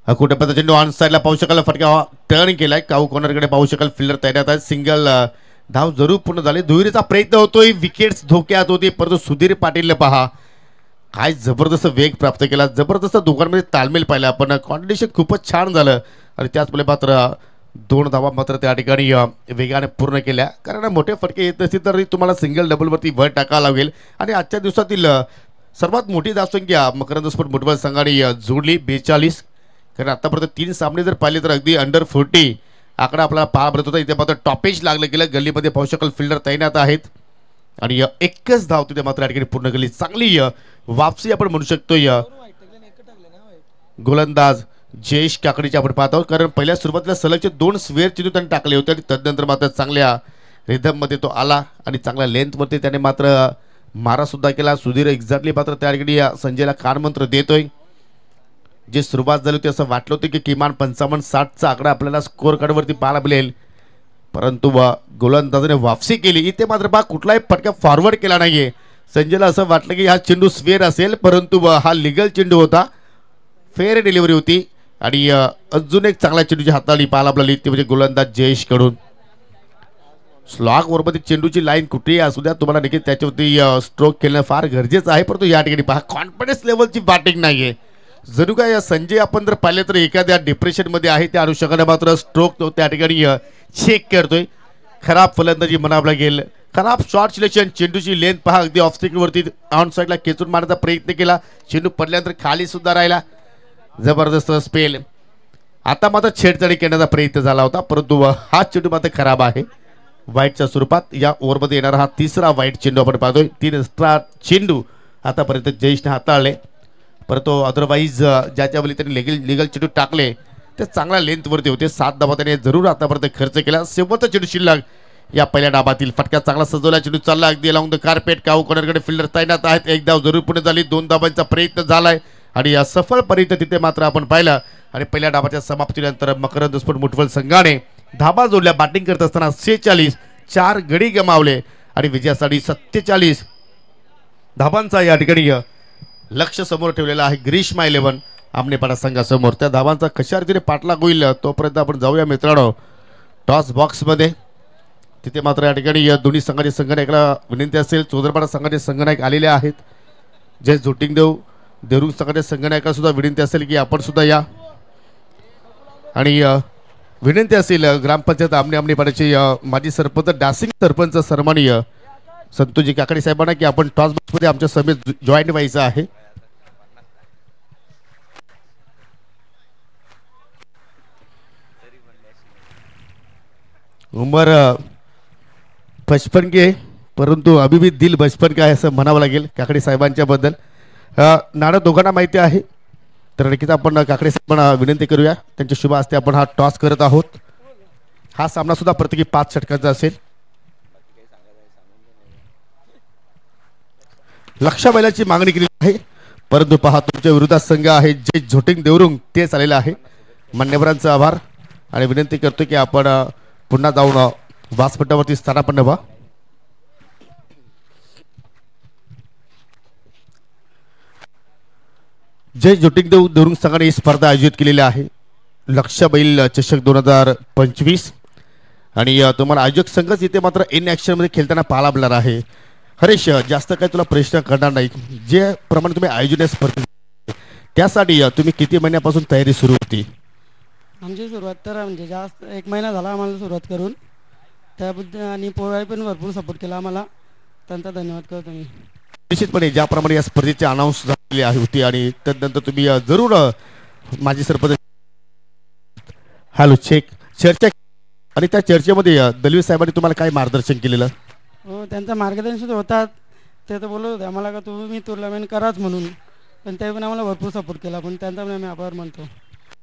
कुठे चेंडू ऑन साईडला पाहू शकाल. फटका टर्न केलाय. काऊ कॉर्नरकडे पाहू शकाल. फिल्डर तैनात आहे. सिंगल धाव जरूर पूर्ण झाली. दुहेरीचा प्रयत्न होतोय. विकेट्स धोक्यात होती, परंतु सुधीर पाटीलने पहा काय जबरदस्त वेग प्राप्त केला. जबरदस्त दोघांमध्ये ताळमेळ पाहिला. पण कॉम्बिनेशन खूपच छान झालं आणि त्याचमुळे मात्र 2 धावा मात्र त्या ठिकाणी वेगाने पूर्ण केल्या. कारण मोठे फटके येत नसतील तरी तुम्हाला सिंगल डबलवरती भर टाकावं लागेल. आणि आजच्या दिवसातील सर्वात मोठी धावसंख्या मकरंद स्पोर्ट मुठवल संघाने जोडली 42. कारण आतापर्यंत 3 सामने जर पाहिले तर अगदी अंडर 40 आकडा आपल्याला पाहा मिळत होता. इथे मात्र टॉपेज लागलं गेलं. गल्लीमध्ये पाहू शकाल फिल्डर तैनात आहेत आणि एकच धाव तिथे मात्र या ठिकाणी पूर्ण केली. चांगली वापसी आपण म्हणू शकतो गोलंदाज जयेश काकडीचे आपण पाहत आहोत. कारण पहिल्या सुरुवातीला सलगचे 2 स्वेअर चेंडू त्यांनी टाकले होते आणि तदनंतर मात्र चांगल्या रिदम मध्ये तो आला आणि चांगल्या लेंथ मध्ये त्याने मात्र मारा सुद्धा केला. सुधीर एक्झॅक्टली मात्र त्या ठिकाणी संजयला कानमंत्र देतोय. जे सुरुवात झाली होती असं वाटलं होतं की किमान 55-60चा आकडा आपल्याला स्कोअर कार्डवरती पाहायला मिळेल, परंतु गोलंदाजाने वापसी केली. इथे मात्र कुठलाही फटका फॉरवर्ड केला नाहीये. संजयला असं वाटलं की हा चेंडू स्वेअर असेल, परंतु हा लिगल चेंडू होता. फेअर डिलिव्हरी होती आणि अजून एक चांगला चेंडूची हाताळणी पाहायला मिळाली ती म्हणजे गोलंदाज जयेश कडून. स्लॉग ओव्हरमध्ये चेंडूची लाईन कुठेही असू द्या, तुम्हाला नक्की त्याच्यावरती स्ट्रोक केलं फार गरजेचं आहे. परंतु या ठिकाणी पहा कॉन्फिडन्स लेवलची बॅटिंग नाहीये. जणू काय संजय आपण जर पाहिले तर एखाद्या डिप्रेशनमध्ये आहे, त्या अनुषंगाने मात्र स्ट्रोक तो त्या ठिकाणी चेक करतोय. खराब फलंदाजी म्हणावं लागेल, खराब शॉर्ट सिलेक्शन. चेंडूची लेंथ पहा अगदी ऑफ वरती ऑन साईडला खेचून मारण्याचा प्रयत्न केला. चेंडू पडल्यानंतर खाली सुद्धा राहिला. जबरदस्त स्पेल. आता मात्र छेडछाडी करण्याचा प्रयत्न झाला होता, परंतु हा चेंडू मात्र खराब आहे. वाईटच्या स्वरूपात या ओव्हरमध्ये येणारा हा तिसरा वाईट चेंडू आपण पाहतोय. 3 एक्स्ट्रा चेंडू आतापर्यंत जयेशने हाताळले, परंतु अदरवाईज ज्याच्या वेळी त्यांनी लिगल चेंडू टाकले ते चांगल्या लेंथवरती होते. 7 धावा त्याने जरूर आतापर्यंत खर्च केला. शेवटचा चेंडू शिल्लक या पहिल्या डाबातील. फटका चांगला सजवला चेंडू चालला अगदी लावून द कार्पेट. काऊ कॉर्नरकडे फिल्डर तैनात आहेत. 1 धाव जरूर पुढे झाली. 2 धावांचा प्रयत्न झालाय आणि या सफळपर्यंत तिथे मात्र आपण पाहिलं. आणि पहिल्या डाबाच्या समाप्तीनंतर मकरंद स्पोर्ट मुठवल संघाने धाबा जोडल्या. बॅटिंग करत असताना 46 4 गडी गमावले आणि विजयासाठी 47 धाबांचा या ठिकाणी लक्ष समोर ठेवलेला आहे ग्रीष्मा 11 आमनेपाडा संघासमोर. त्या धाबांचा कशा रीतीने पाठलाग होईल तोपर्यंत आपण जाऊया मित्रांनो टॉस बॉक्समध्ये. तिथे मात्र या ठिकाणी दोन्ही संघाचे संघनायकाला विनंती असेल. चोदरपाडा संघाचे संघनायक आलेले आहेत. जे झोटिंगदेव देरुंग संघाचे संघनायकाला सुद्धा विनंती असेल की आपण सुद्धा या. आणि विनंती असेल ग्रामपंचायत आमनेपाड्याचे माजी सरपंच डासिंग सरपंच सन्माननीय संतोषजी काकडे साहेबांना की आपण टॉस बॉक्समध्ये आमच्या समेत जॉईन व्हायचं आहे. उमर 55 के परंतु अभी भी दिल बचपन का आहे असं म्हणावं लागेल काकडे साहेबांच्या बद्दल. नाणं दोघांना माहिती आहे, तर नक्कीच आपण काकडे साहेबांना विनंती करूया. त्यांच्या शुभ हस्ते आपण हा टॉस करत आहोत. हा सामना सुद्धा प्रत्येकी 5 षटकांचा असेल. लक्ष बैलाची मागणी केली आहे, परंतु पहा तुमच्या विरोधात संघ आहे जे झोटिंग देवरुंग तेच आलेला आहे. मान्यवरांचा आभार आणि विनंती करतो की आपण पुन्हा जाऊन व्यासपीठावरती स्थानापन्न व्हा. जय झोटिंग देवरुंग संघाने ही स्पर्धा आयोजित केलेली आहे. लक्ष बैल चषक 2025 आणि तुम्हाला आयोजक संघच इथे मात्र इन ॲक्शन मध्ये खेळताना पाहायला मिळणार आहे. हरेश जास्त काही तुला प्रश्न करणार नाही. जे प्रमाणे तुम्ही आयोजन स्पर्धे त्यासाठी तुम्ही किती महिन्यापासून तयारी सुरू होती? आमची सुरुवात तर म्हणजे जास्त 1 महिना झाला आम्हाला सुरुवात करून. त्याबद्दल आणि पोराई पण भरपूर सपोर्ट केला आम्हाला, त्यांचा धन्यवाद करतो मी. निश्चितपणे ज्याप्रमाणे या स्पर्धेचे अनाऊन्स झालेली होती आणि त्यानंतर तुम्ही जरूर माजी सरपंच हॅलो चेक चर्चा आणि त्या चर्चेमध्ये दलवी साहेबांनी तुम्हाला काय मार्गदर्शन केलेलं? हो, त्यांचं मार्गदर्शन होतात. ते तर बोलत होते आम्हाला का तुम्ही टुर्नामेंट कराच म्हणून, पण ते पण आम्हाला भरपूर सपोर्ट केला. पण त्यांचा पण आम्ही आभार मानतो.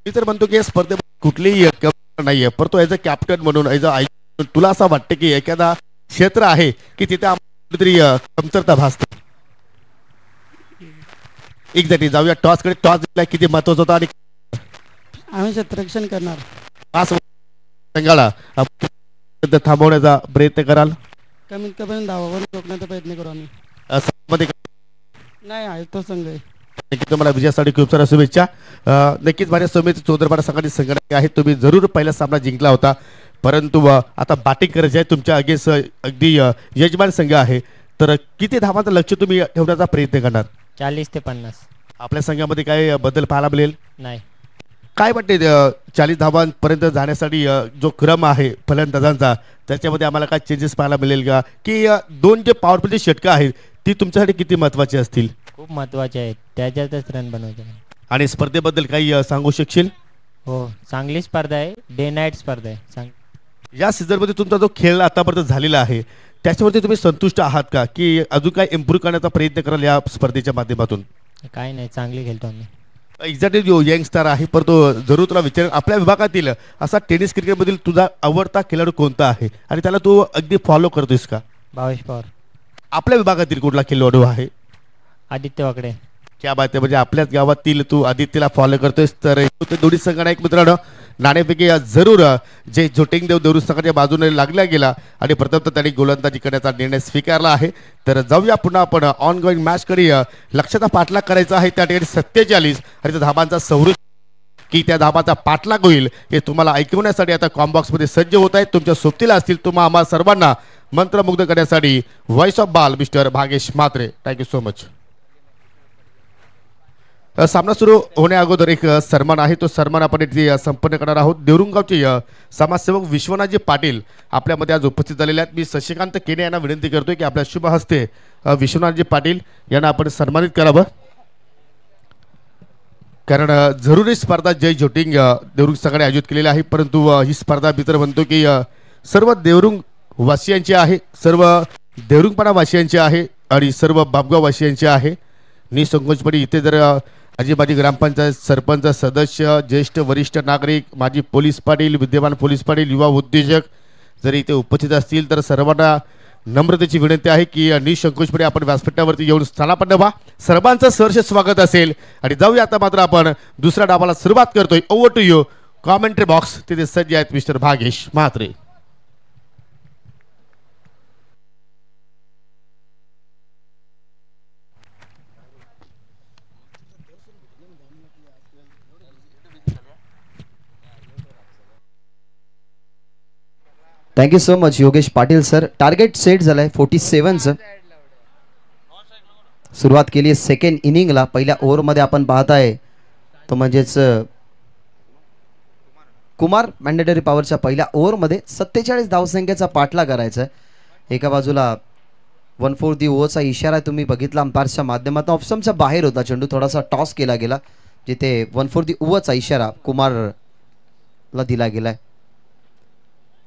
मी तर म्हणतो की या स्पर्धेत कुठलीही नाही आहे, परंतु ॲज अ कॅप्टन म्हणून ॲज अ तुला असं वाटतं की एखादा क्षेत्र आहे की तिथे कुठेतरी कमतरता भासते? एक्झॅक्टली जाऊया टॉसकडे. टॉस दिला किती महत्वाचा होता आणि आम्ही क्षेत्ररक्षण करणार. संघाला थांबवण्याचा प्रयत्न कराल? कमीत कमी धावावर रोखण्याचा प्रयत्न करू आम्ही. नाही आहे तो संघ आहे. नक्कीच तुम्हाला विजयासाठी खूप साऱ्या शुभेच्छा. नक्कीच माझ्या समेत चौदरपाडा संघाची संघटना आहे. तुम्ही जरूर पहिला सामना जिंकला होता, परंतु आता बॅटिंग करायची आहे. तुमच्या अगेन्स्ट अगदी यजमान संघ आहे, तर किती धावांचं लक्ष तुम्ही ठेवण्याचा प्रयत्न करणार? 40 ते 50. आपल्या संघामध्ये काय बदल पाहायला मिळेल? नाही. काय वाटते 40 धावांपर्यंत जाण्यासाठी जो क्रम आहे फलंदाजांचा त्याच्यामध्ये आम्हाला काय चेंजेस पाहायला मिळेल का? की 2 जे पॉवरफुल षटकं आहेत ती तुमच्यासाठी किती महत्त्वाची असतील? खूप महत्त्वाचे आहेत, त्याच्यातच रन बनवायचे. आणि स्पर्धेबद्दल काही सांगू शकशील? हो, चांगली स्पर्धा आहे, डे नाईट स्पर्धा आहे. या सीझनमध्ये तुमचा जो खेळ आतापर्यंत झालेला आहे त्याच्यावरती तुम्ही संतुष्ट आहात का, की अजून काय इम्प्रूव्ह करण्याचा प्रयत्न कराल या स्पर्धेच्या माध्यमातून? काय नाही, चांगली खेळतो आम्ही. एक्झॅक्टली जो यंगस्टार आहे, पण तो जरूर तुला विचार, आपल्या विभागातील असा टेनिस क्रिकेटमधील तुझा आवडता खेळाडू कोणता आहे आणि त्याला तू अगदी फॉलो करतोयस का? भावेश पवार. आपल्या विभागातील कुठला खेळाडू आहे? आदित्य वाकडे. क्या बात आहे, म्हणजे आपल्याच गावातील तू आदित्यला फॉलो करतोयस. तर दोन्ही संघांना एक मित्रांनो नाणेपैकी जरूर जे जोटिंगदेव देवरू संघाच्या बाजूने लागला गेला आणि प्रथम त्यांनी गोलंदाजी करण्याचा निर्णय स्वीकारला आहे. तर जाऊया पुन्हा आपण ऑन गोईंग मॅच कडे. लक्षाचा पाठलाग करायचा आहे त्या ठिकाणी 47 आणि त्या धाबांचा सौर की त्या धाबाचा पाठलाग होईल हे तुम्हाला ऐकवण्यासाठी आता कॉम्बॉक्समध्ये सज्ज होत आहेत. तुमच्या सोबतीला असतील तुम्हा आम्हा सर्वांना मंत्रमुग्ध करण्यासाठी व्हॉइस ऑफ बाल mister Bhagesh Mhatre. Thank you so much. सामना सुरू होण्या अगोदर एक सन्मान आहे, तो सन्मान आपण इथे संपन्न करणार आहोत. देवरुंगावचे समाजसेवक विश्वनाथजी पाटील आपल्यामध्ये आज उपस्थित झालेले आहेत. मी शशिकांत केने यांना विनंती करतोय की आपल्या शुभ हस्ते विश्वनाथजी पाटील यांना आपण सन्मानित करावं, कारण जरुरी स्पर्धा जय जोटिंग देवरुंग संघाने आयोजित केलेली आहे. परंतु ही स्पर्धा मित्र म्हणतो की सर्व देवरुंग वासियांची आहे, सर्व देवरुंगपाडा वासियांची आहे आणि सर्व बाबगाव वासियांची आहे. निसंकोचपणे इथे जर अजिबाजी ग्रामपंचायत सरपंच सदस्य, ज्येष्ठ वरिष्ठ नागरिक, माजी पोलीस पाटील, विद्यमान पोलीस पाटील, युवा उद्योजक जर इथे उपस्थित असतील तर सर्वांना नम्रतेची विनंती आहे की निसंकोचपणे आपण व्यासपीठावरती येऊन स्थानापन्न व्हा. सर्वांचं सहर्ष स्वागत असेल. आणि जाऊया आता मात्र आपण दुसऱ्या डावाला सुरुवात करतोय. Over to you. Commentary box तिथे सज्ज आहेत mister Bhagesh Mhatre. Thank you so much Yogesh Patil sir. Target set झालंय 47चं. सुरुवात केली आहे सेकंड इनिंगला. पहिल्या ओव्हरमध्ये आपण पाहताय तो म्हणजेच कुमार मॅन्डेटरी पॉवरच्या पहिल्या ओव्हरमध्ये 47 धावसंख्येचा पाठला करायचा आहे. एका बाजूला 1/4 दी ओव्हरचा इशारा तुम्ही बघितला अंपायरच्या माध्यमातून. ऑप्शनच्या बाहेर होता चेंडू, थोडासा टॉस केला गेला जिथे 1/4 दी ओव्हरचा इशारा कुमारला दिला गेलाय.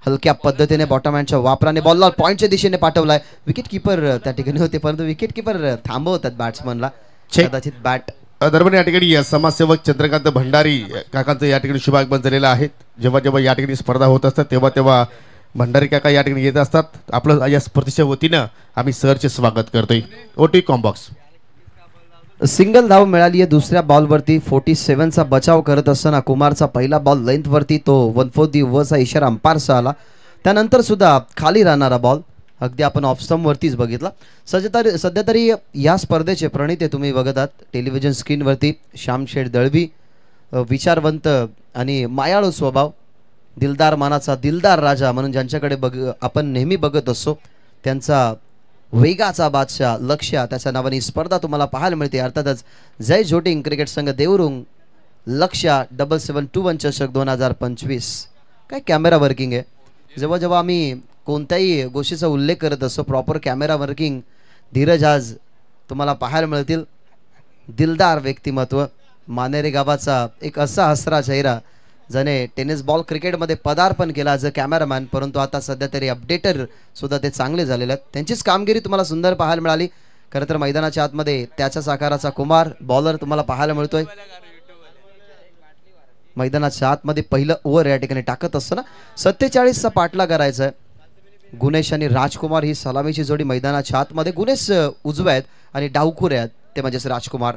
हलक्या पद्धतीने बॉटम हँडच्या वापराने बॉलला पॉईंटच्या दिशेने पाठवलाय. विकेट किपर त्या ठिकाणी होते परंतु विकेट किपर थांबवतात बॅट्समनला. कदाचित बॅट दरम्यान या ठिकाणी समाजसेवक चंद्रकांत भंडारी काकांचं या ठिकाणी शुभागमन झालेलं आहे. जेव्हा जेव्हा या ठिकाणी स्पर्धा होत असतात तेव्हा तेव्हा भंडारी काका या ठिकाणी येत असतात. आपलं या स्पर्धेच्या वतीनं आम्ही सरचे स्वागत करतोय. ओटी कॉम्बॉक्स. सिंगल धाव मिळाली आहे दुसऱ्या बॉलवरती. 47चा बचाव करत असताना कुमारचा पहिला बॉल लेंथवरती, तो 1/4 दी ओव्हरचा इशारा अंपायरचा आला. त्यानंतर सुद्धा खाली राहणारा बॉल अगदी आपण ऑफ स्टंपवरतीच बघितला. सध्या तरी या स्पर्धेचे प्रणेते तुम्ही बघत आहात टेलिव्हिजन स्क्रीनवरती. श्यामशेठ दळवी, विचारवंत आणि मायाळू स्वभाव, दिलदार मानाचा दिलदार राजा म्हणून ज्यांच्याकडे आपण नेहमी बघत असतो, त्यांचा वेगाचा बादशाह लक्ष्य त्याच्या नावाने स्पर्धा तुम्हाला पाहायला मिळते. अर्थातच जय जोटिंग क्रिकेट संघ देवरुंग लक्ष्य 7721 चषक 2025. काय कॅमेरा वर्किंग आहे. जेव्हा जेव्हा आम्ही कोणत्याही गोष्टीचा उल्लेख करत असतो प्रॉपर कॅमेरा वर्किंग धीरज आज तुम्हाला पाहायला मिळतील. दिलदार व्यक्तिमत्व, मानेरे गावाचा एक असा हसरा चेहरा ज्याने टेनिस बॉल क्रिकेटमध्ये पदार्पण केला ॲज अ कॅमेरामॅन, परंतु आता सध्या तरी अपडेटर सुद्धा ते चांगले झालेले आहेत. त्यांचीच कामगिरी तुम्हाला सुंदर पाहायला मिळाली. खरं तर मैदानाच्या आतमध्ये त्याच्याच आकाराचा कुमार बॉलर तुम्हाला पाहायला मिळतोय. मैदानाच्या आतमध्ये पहिलं ओव्हर या ठिकाणी टाकत असताना 47चा पाठला करायचा आहे. गुणेश आणि राजकुमार ही सलामीची जोडी मैदानाच्या आतमध्ये. गुणेश उजवे आहेत आणि डावखुरे आहेत ते म्हणजेच राजकुमार.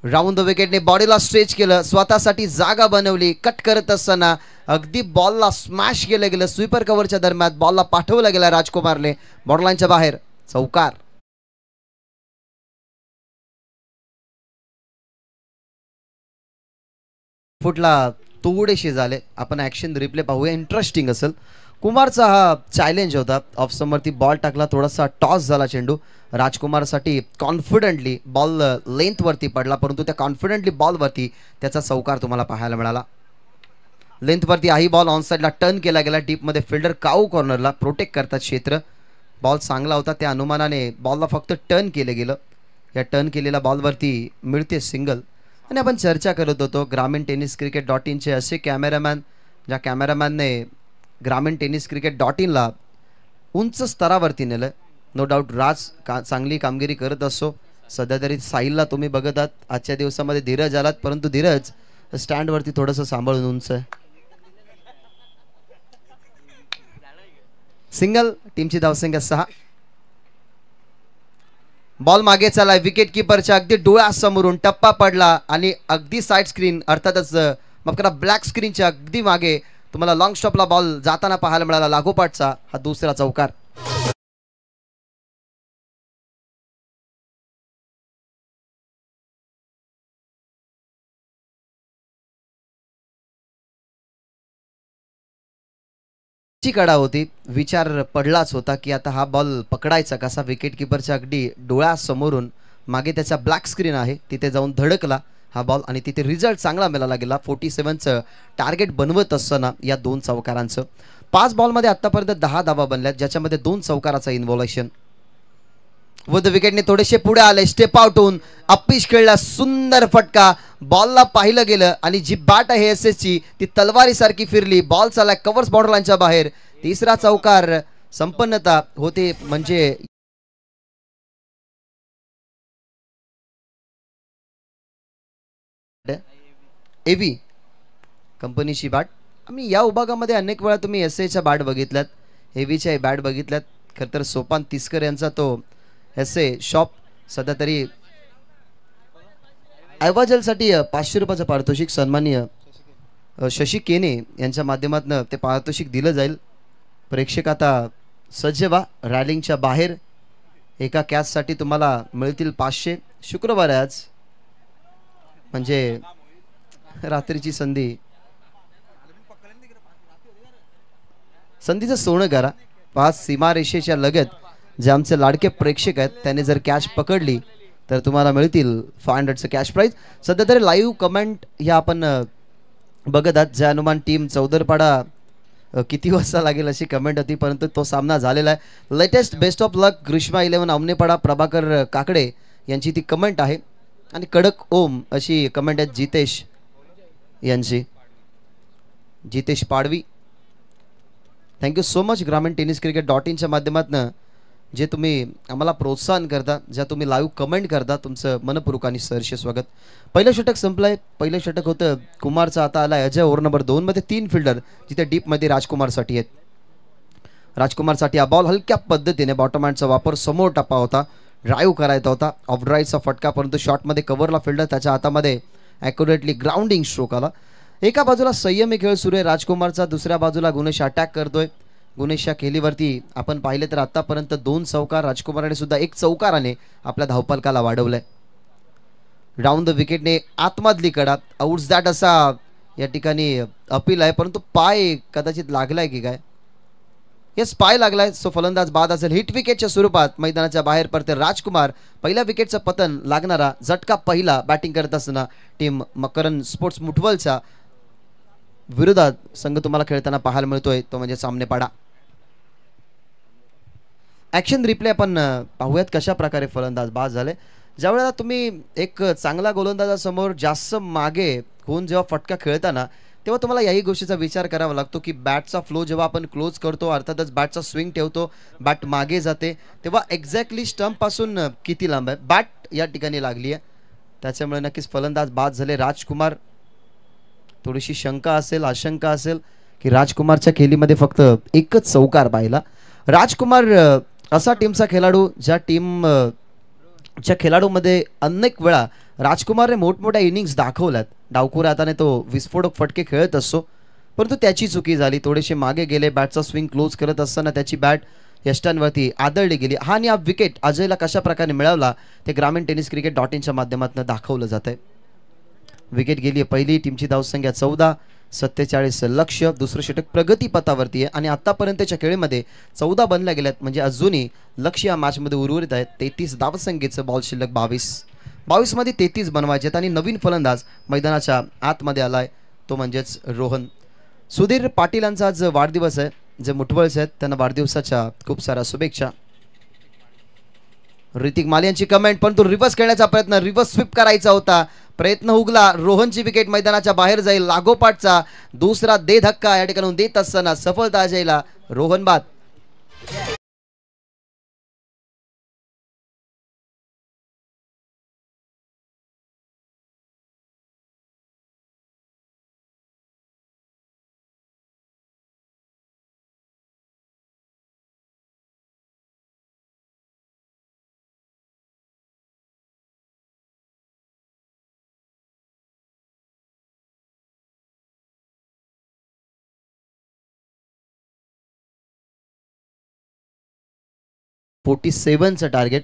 राऊंड द विकेटने बॉडीला स्ट्रेच केलं, स्वतःसाठी जागा बनवली. कट करत असताना अगदी बॉलला स्मॅश केलं गेलं. स्वीपर कव्हरच्या दरम्यान बॉलला पाठवला गेला राजकुमारने बॉर्डरलाईनच्या बाहेर. चौकार. फुटला थोडेसे झाले. आपण ॲक्शन रिप्ले पाहूया, इंटरेस्टिंग असेल. कुमारचा हा चॅलेंज होता. ऑफ समरती बॉल टाकला, थोडासा टॉस झाला चेंडू. राजकुमारसाठी कॉन्फिडंटली बॉल लेंथवरती पडला, परंतु त्या कॉन्फिडंटली बॉलवरती त्याचा चौकार तुम्हाला पाहायला मिळाला. लेंथवरती हाही बॉल ऑन साईडला टर्न केला गेला. डीपमध्ये फिल्डर काऊ कॉर्नरला प्रोटेक्ट करतात क्षेत्र. बॉल चांगला होता त्या अनुमानाने बॉलला फक्त टर्न केलं गेलं. या टर्न केलेल्या बॉलवरती मिळते सिंगल. आणि आपण चर्चा करत होतो ग्रामीण टेनिस क्रिकेट .inचे असे कॅमेरामॅन, ज्या कॅमेरामॅनने ग्रामीण टेनिस क्रिकेट .inला उंच स्तरावरती नेलं. नो डाऊट राज चांगली कामगिरी करत असो. सध्या तरी साहिलला तुम्ही बघत आहात, आजच्या दिवसामध्ये धीरज आलात, परंतु धीरज स्टँडवरती थोडंसं सांभाळून उंच आहे. सिंगल, टीमची धावसंख्या 6. बॉल मागे चालाय, विकेट किपरच्या अगदी डोळ्यासमोरून टप्पा पडला आणि अगदी साईड स्क्रीन अर्थातच माफ करा ब्लॅक स्क्रीनच्या अगदी मागे तुम्हाला लॉंग स्टॉपला बॉल जाताना पाहायला मिळाला. लागोपाठचा हा दुसरा चौकार. ची कडा होती, विचार पडलाच होता की आता हा बॉल पकडायचा कसा. विकेट किपरच्या अगदी डोळ्यासमोरून मागे त्याचा ब्लॅक स्क्रीन आहे, तिथे जाऊन धडकला हा बॉल आणि तिथे रिझल्ट चांगला मिळाला गेला. 47चं टार्गेट बनवत असताना या 2 चौकारांचं. 5 बॉलमध्ये आतापर्यंत 10 धावा बनल्यात, ज्याच्यामध्ये 2 चौकाराचा इन्व्हॉल्युशन. व विकेटने थोडेसे पुढे आले, स्टेप आउट होऊन अप्पिश खेळला, सुंदर फटका. बॉलला पाहिलं गेलं आणि जी बॅट आहे एसएसची ती तलवारीसारखी फिरली. बॉल चालला कव्हर्स बॉर्डरलाईनच्या बाहेर. तिसरा चौकार संपन्नता होते. म्हणजे एव्ही कंपनीची बॅट. आम्ही या विभागामध्ये अनेक वेळा तुम्ही एसएच्या बॅट बघितल्यात, एव्हीच्या बॅट बघितल्यात. खरं तर सोपान तिसकर यांचा तो एसए शॉप सध्या तरी ऐवजलसाठी 500 रुपयाचं पारितोषिक सन्माननीय शशी केने यांच्या माध्यमातून ते पारितोषिक दिलं जाईल. प्रेक्षक आता सज्ज व्हा. रॅलिंगच्या बाहेर एका कॅचसाठी तुम्हाला मिळतील 500. शुक्रवार आहे आज, म्हणजे रात्रीची संधीचं सोनं करा. 5 सीमारेषेच्या लगत जे आमचे लाडके प्रेक्षक आहेत त्यांनी जर कॅच पकडली तर तुम्हाला मिळतील 500चं कॅश प्राईज. सध्या तरी लाईव्ह कमेंट ह्या आपण बघत आहात. जय हनुमान टीम चौदरपाडा किती वाजता लागेल अशी कमेंट होती, परंतु तो सामना झालेला आहे. लेटेस्ट बेस्ट ऑफ लक ग्रीष्मा 11 अमनेपाडा प्रभाकर काकडे यांची ती कमेंट आहे. आणि कडक ओम अशी कमेंट आहे जितेश यांची, Jitesh Padvi. Thank you so much ग्रामीण टेनिस क्रिकेट .inच्या माध्यमातून जे तुम्ही आम्हाला प्रोत्साहन करता, ज्या तुम्ही लाईव्ह कमेंट करता, तुमचं मनपूर्वक आणि सहर्ष स्वागत. पहिलं षटक संपलंय. पहिलं षटक होतं कुमारचं, आता आला अजय. ओव्हर नंबर 2 मध्ये 3 फिल्डर जिथे डीपमध्ये राजकुमारसाठी आहेत. राजकुमारसाठी हा बॉल हलक्या पद्धतीने बॉटम हँडचा वापर, समोर टप्पा होता, ड्राईव्ह करायचा होता, ऑफ ड्राईव्हचा फटका, परंतु शॉटमध्ये कव्हरला फिल्डर, त्याच्या हातामध्ये ॲक्युरेटली ग्राउंडिंग स्ट्रोक आला. एका बाजूला संयमी खेळ सुरू आहे राजकुमारचा, दुसऱ्या बाजूला गुणेश अटॅक करतोय. गुणेशच्या खेळीवरती आपण पाहिले तर आतापर्यंत 2 चौकार, राजकुमाराने सुद्धा 1 चौकाराने आपल्या धावपलकाला वाढवलंय. डाऊन द विकेटने आतमधली कडा, आउट्स दॅट असा या ठिकाणी अपील आहे, परंतु पाय कदाचित लागलाय की काय. येस, पाय लागलाय. सो फलंदाज बाद असेल. हिट विकेटच्या स्वरूपात मैदानाच्या बाहेर पडते राजकुमार. पहिल्या विकेटचं पतन लागणारा झटका पहिला बॅटिंग करत असताना टीम मकरन स्पोर्ट्स मुठवलच्या विरोधात संघ तुम्हाला खेळताना पाहायला मिळतोय, तो म्हणजे सामनेपाडा. ॲक्शन रिप्ले आपण पाहूयात कशा प्रकारे फलंदाज बाद झाले. ज्यावेळेला तुम्ही एक चांगला गोलंदाजासमोर जास्त मागे होऊन जेव्हा फटका खेळताना, तेव्हा तुम्हाला याही गोष्टीचा विचार करावा लागतो की बॅटचा फ्लो जेव्हा आपण क्लोज करतो, अर्थातच बॅटचा स्विंग ठेवतो, बॅट मागे जाते, तेव्हा एक्झॅक्टली स्टंपपासून किती लांब आहे बॅट या ठिकाणी लागली आहे. त्याच्यामुळे नक्कीच फलंदाज बाद झाले राजकुमार. थोडीशी शंका असेल, आशंका असेल की राजकुमारच्या खेळीमध्ये फक्त 1च चौकार पाहिला. राजकुमार असा टीमचा खेळाडू ज्या टीमच्या खेळाडूमध्ये अनेक वेळा राजकुमारने मोठमोठ्या इनिंग्स दाखवल्यात. डावखोऱ्या हाताने तो विस्फोटक फटके खेळत असतो, परंतु त्याची चुकी झाली. थोडेसे मागे गेले, बॅटचा स्विंग क्लोज करत असताना त्याची बॅट यष्टांवरती आदळली गेली. हा आणि हा विकेट अजयला कशा प्रकारे मिळवला ते ग्रामीण टेनिस क्रिकेट .inच्या माध्यमातून दाखवलं जात आहे. विकेट गेली पहिली. टीमची धावसंख्या 14, 47 लक्ष्य. दुसरं षटक प्रगतीपथावरती आहे आणि आतापर्यंतच्या खेळीमध्ये 14 बनल्या गेल्यात, म्हणजे अजूनही लक्ष्य या मॅचमध्ये उर्वरित आहेत. 33 धावसंख्येचं बॉल शिल्लक 22 मध्ये 33 बनवायचे आहेत. आणि नवीन फलंदाज मैदानाच्या आतमध्ये आलाय, तो म्हणजेच रोहन. सुधीर पाटील यांचा आज वाढदिवस आहे, जे मुठवळचे आहेत त्यांना वाढदिवसाच्या खूप साऱ्या शुभेच्छा. ऋतिक माली यांची कमेंट, पण तो रिव्हर्स खेळण्याचा प्रयत्न, रिव्हर्स स्वीप करायचा होता, प्रयत्न हुगला. रोहनची विकेट मैदानाच्या बाहेर जाईल. लागोपाठचा दुसरा दे धक्का या ठिकाणी देत असताना सफलता अजयला. रोहन बाद. चं टार्गेट.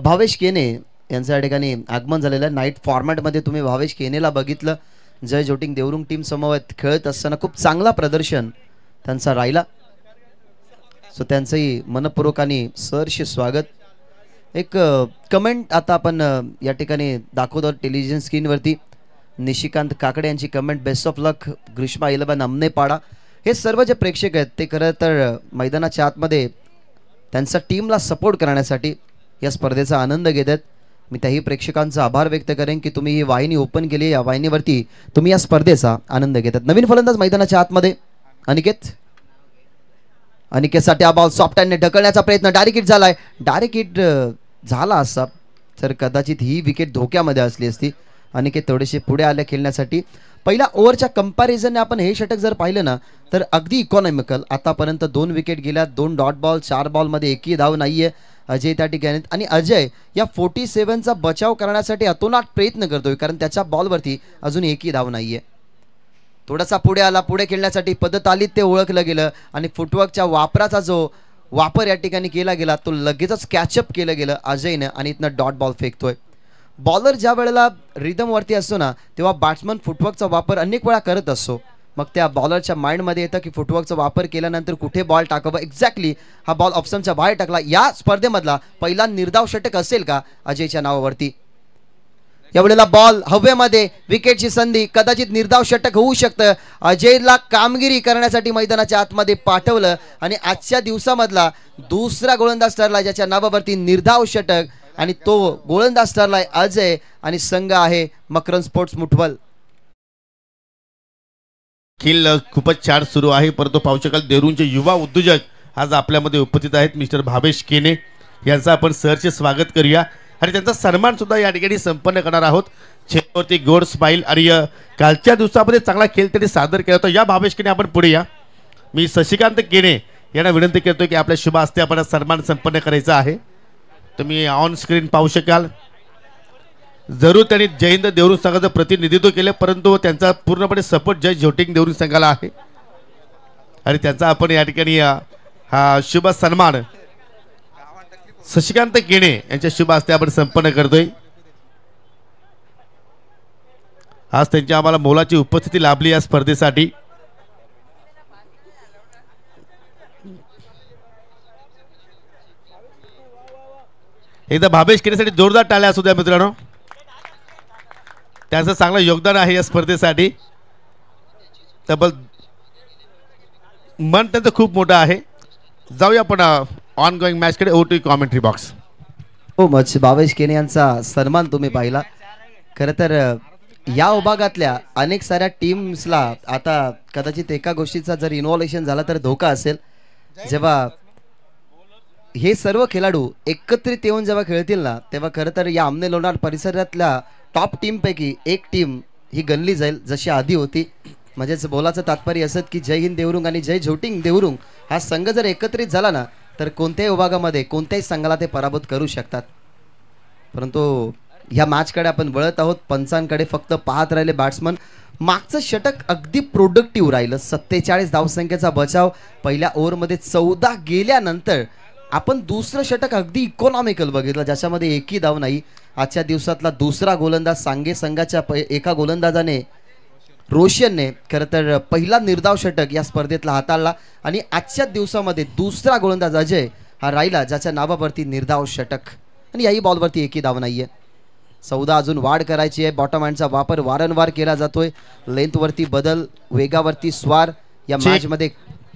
भावेश केने यांचं या ठिकाणी आगमन झालेलं आहे. नाईट फॉर्मॅटमध्ये तुम्ही भावेश केनेला बघितलं. जय जोटिंग देवरुंग टीम समवेत खेळत असताना खूप चांगला प्रदर्शन त्यांचा राहिला. सो त्यांचंही मनपूर्वक आणि सहर्ष स्वागत. एक कमेंट आता आपण या ठिकाणी दाखवतो टेलिव्हिजन स्क्रीनवरती. निशिकांत काकडे यांची कमेंट, बेस्ट ऑफ लक ग्रीष्मा 11 अमनेपाडा. हे सर्व जे प्रेक्षक आहेत ते खरं तर मैदानाच्या आतमध्ये त्यांचा टीमला सपोर्ट करण्यासाठी या स्पर्धेचा आनंद घेत आहेत. मी त्याही प्रेक्षकांचा आभार व्यक्त करेन की तुम्ही ही वाहिनी ओपन केली. या वाहिनीवरती तुम्ही या स्पर्धेचा आनंद घेतात. नवीन फलंदाज मैदानाच्या आतमध्ये अनिकेत. अनिकेतसाठी हा बॉल सॉफ्ट हँडने ढकलण्याचा प्रयत्न, डायरेक्ट हिट झालाय. डायरेक्ट हिट झाला असा तर कदाचित ही विकेट धोक्यामध्ये असली असती. अनिकेत थोडेसे पुढे आले खेळण्यासाठी. पहिल्या ओव्हरच्या कंपॅरिझनने आपण हे षटक जर पाहिलं ना तर अगदी इकॉनॉमिकल. आतापर्यंत 2 विकेट गेल्या, 2 डॉट बॉल, 4 बॉलमध्ये एकही धाव नाहीये अजय त्या ठिकाणी. आणि अजय या 47चा बचाव करण्यासाठी अतोनाट प्रयत्न करतोय कारण त्याच्या बॉलवरती अजून एकही धाव नाहीये. थोडासा पुढे आला, पुढे खेळण्यासाठी पद्धत आली ते ओळखलं गेलं आणि फुटवर्कच्या वापराचा जो वापर या ठिकाणी केला गेला तो लगेचच कॅचअप केलं गेलं अजयनं आणि इथनं डॉट बॉल फेकतोय. बॉलर ज्या वेळेला रिदमवरती असतो ना तेव्हा बॅट्समन फुटवर्कचा वापर अनेक वेळा करत असतो. मग त्या बॉलरच्या माइंडमध्ये येतं की फुटवर्कचा वापर केल्यानंतर कुठे बॉल टाकावा. एक्झॅक्टली हा बॉल ऑप्शनच्या बाहेर टाकला. या स्पर्धेमधला पहिला निर्धाव षटक असेल का अजयच्या नावावरती. यावेळेला बॉल हवेमध्ये, विकेटची संधी, कदाचित निर्धाव षटक होऊ शकतं. अजयला कामगिरी करण्यासाठी मैदानाच्या आतमध्ये पाठवलं आणि आजच्या दिवसामधला दुसरा गोलंदाज ठरला ज्याच्या नावावरती निर्धाव षटक आणि तो गोलंदाज ठरलाय अजय आणि संघ आहे मकरंद स्पोर्ट्स मुठवल. खेळ खूपच छान सुरू आहे. परंतु पाहू शकाल देरूंचे युवा उद्योजक आज आपल्यामध्ये उपस्थित आहेत. मिस्टर भावेश केने यांचं आपण सहर्ष स्वागत करूया आणि त्यांचा सन्मान सुद्धा या ठिकाणी संपन्न करणार आहोत. चेहऱ्यावरती गोड स्माईल आणि कालच्या दिवसामध्ये चांगला खेळ त्यांनी सादर केला होता. या भावेश केने आपण पुढे या. मी शशिकांत केने यांना विनंती करतोय की आपल्या शुभ हस्ते आपण सन्मान संपन्न करायचा आहे. तुम्ही ऑन स्क्रीन पाहू शकाल. जरूर त्यांनी जय हिंद देवरुंग संघाचं प्रतिनिधित्व केलं परंतु त्यांचा पूर्णपणे सपोर्ट जय जोटिंग देवरुंग संघाला आहे आणि त्यांचा आपण या ठिकाणी हा शुभ सन्मान शशिकांत केणे यांच्या शुभ हस्ते आपण संपन्न करतोय. आज त्यांची आम्हाला मोलाची उपस्थिती लाभली या स्पर्धेसाठी. एकदा भावेश केनेसाठी जोरदार टाळ्या असू द्या मित्रांनो. त्यांचं चांगलं योगदान आहे या स्पर्धेसाठी. तब्बल मन त्यांचं खूप मोठं आहे. जाऊया आपण ऑन गोईंग मॅच कडे. ओटी कॉमेंट्री बॉक्स. हो मच भावेश केने यांचा सन्मान तुम्ही पाहिला. खरं तर या विभागातल्या अनेक साऱ्या टीम्सला आता कदाचित एका गोष्टीचा जर इन्व्हॉल्वेशन झाला तर धोका असेल. जेव्हा हे सर्व खेळाडू एकत्रित येऊन जेव्हा खेळतील ना तेव्हा खरं तर या आमने लोणार परिसरातल्या टॉप टीमपैकी एक टीम ही गणली जाईल जशी आधी होती. म्हणजेच बोलाचं तात्पर्य असत की जय हिंद देवरुंग आणि जय जोटिंग देवरुंग हा संघ जर एकत्रित झाला ना तर कोणत्याही विभागामध्ये कोणत्याही संघाला ते पराभूत करू शकतात. परंतु ह्या मॅचकडे आपण वळत आहोत. पंचांकडे फक्त पाहत राहिले बॅट्समन. मागचं षटक अगदी प्रोडक्टिव्ह राहिलं. 47 धावसंख्येचा बचाव पहिल्या ओव्हरमध्ये 14 गेल्यानंतर आपण दुसरं षटक अगदी इकॉनॉमिकल बघितलं ज्याच्यामध्ये एकही धाव नाही. आजच्या दिवसातला दुसरा गोलंदाज सांगे संघाच्या एका गोलंदाजाने रोशनने खरं तर पहिला निर्धाव षटक या स्पर्धेतला हाताळला आणि आजच्या दिवसामध्ये दुसरा गोलंदाज अजय हा राहिला ज्याच्या नावावरती निर्धाव षटक आणि याही बॉलवरती एकही धाव नाहीये. 14 अजून वाढ करायची आहे. बॉटम हँडचा वापर वारंवार केला जातोय. लेंथवरती बदल, वेगावरती स्वार या मॅचमध्ये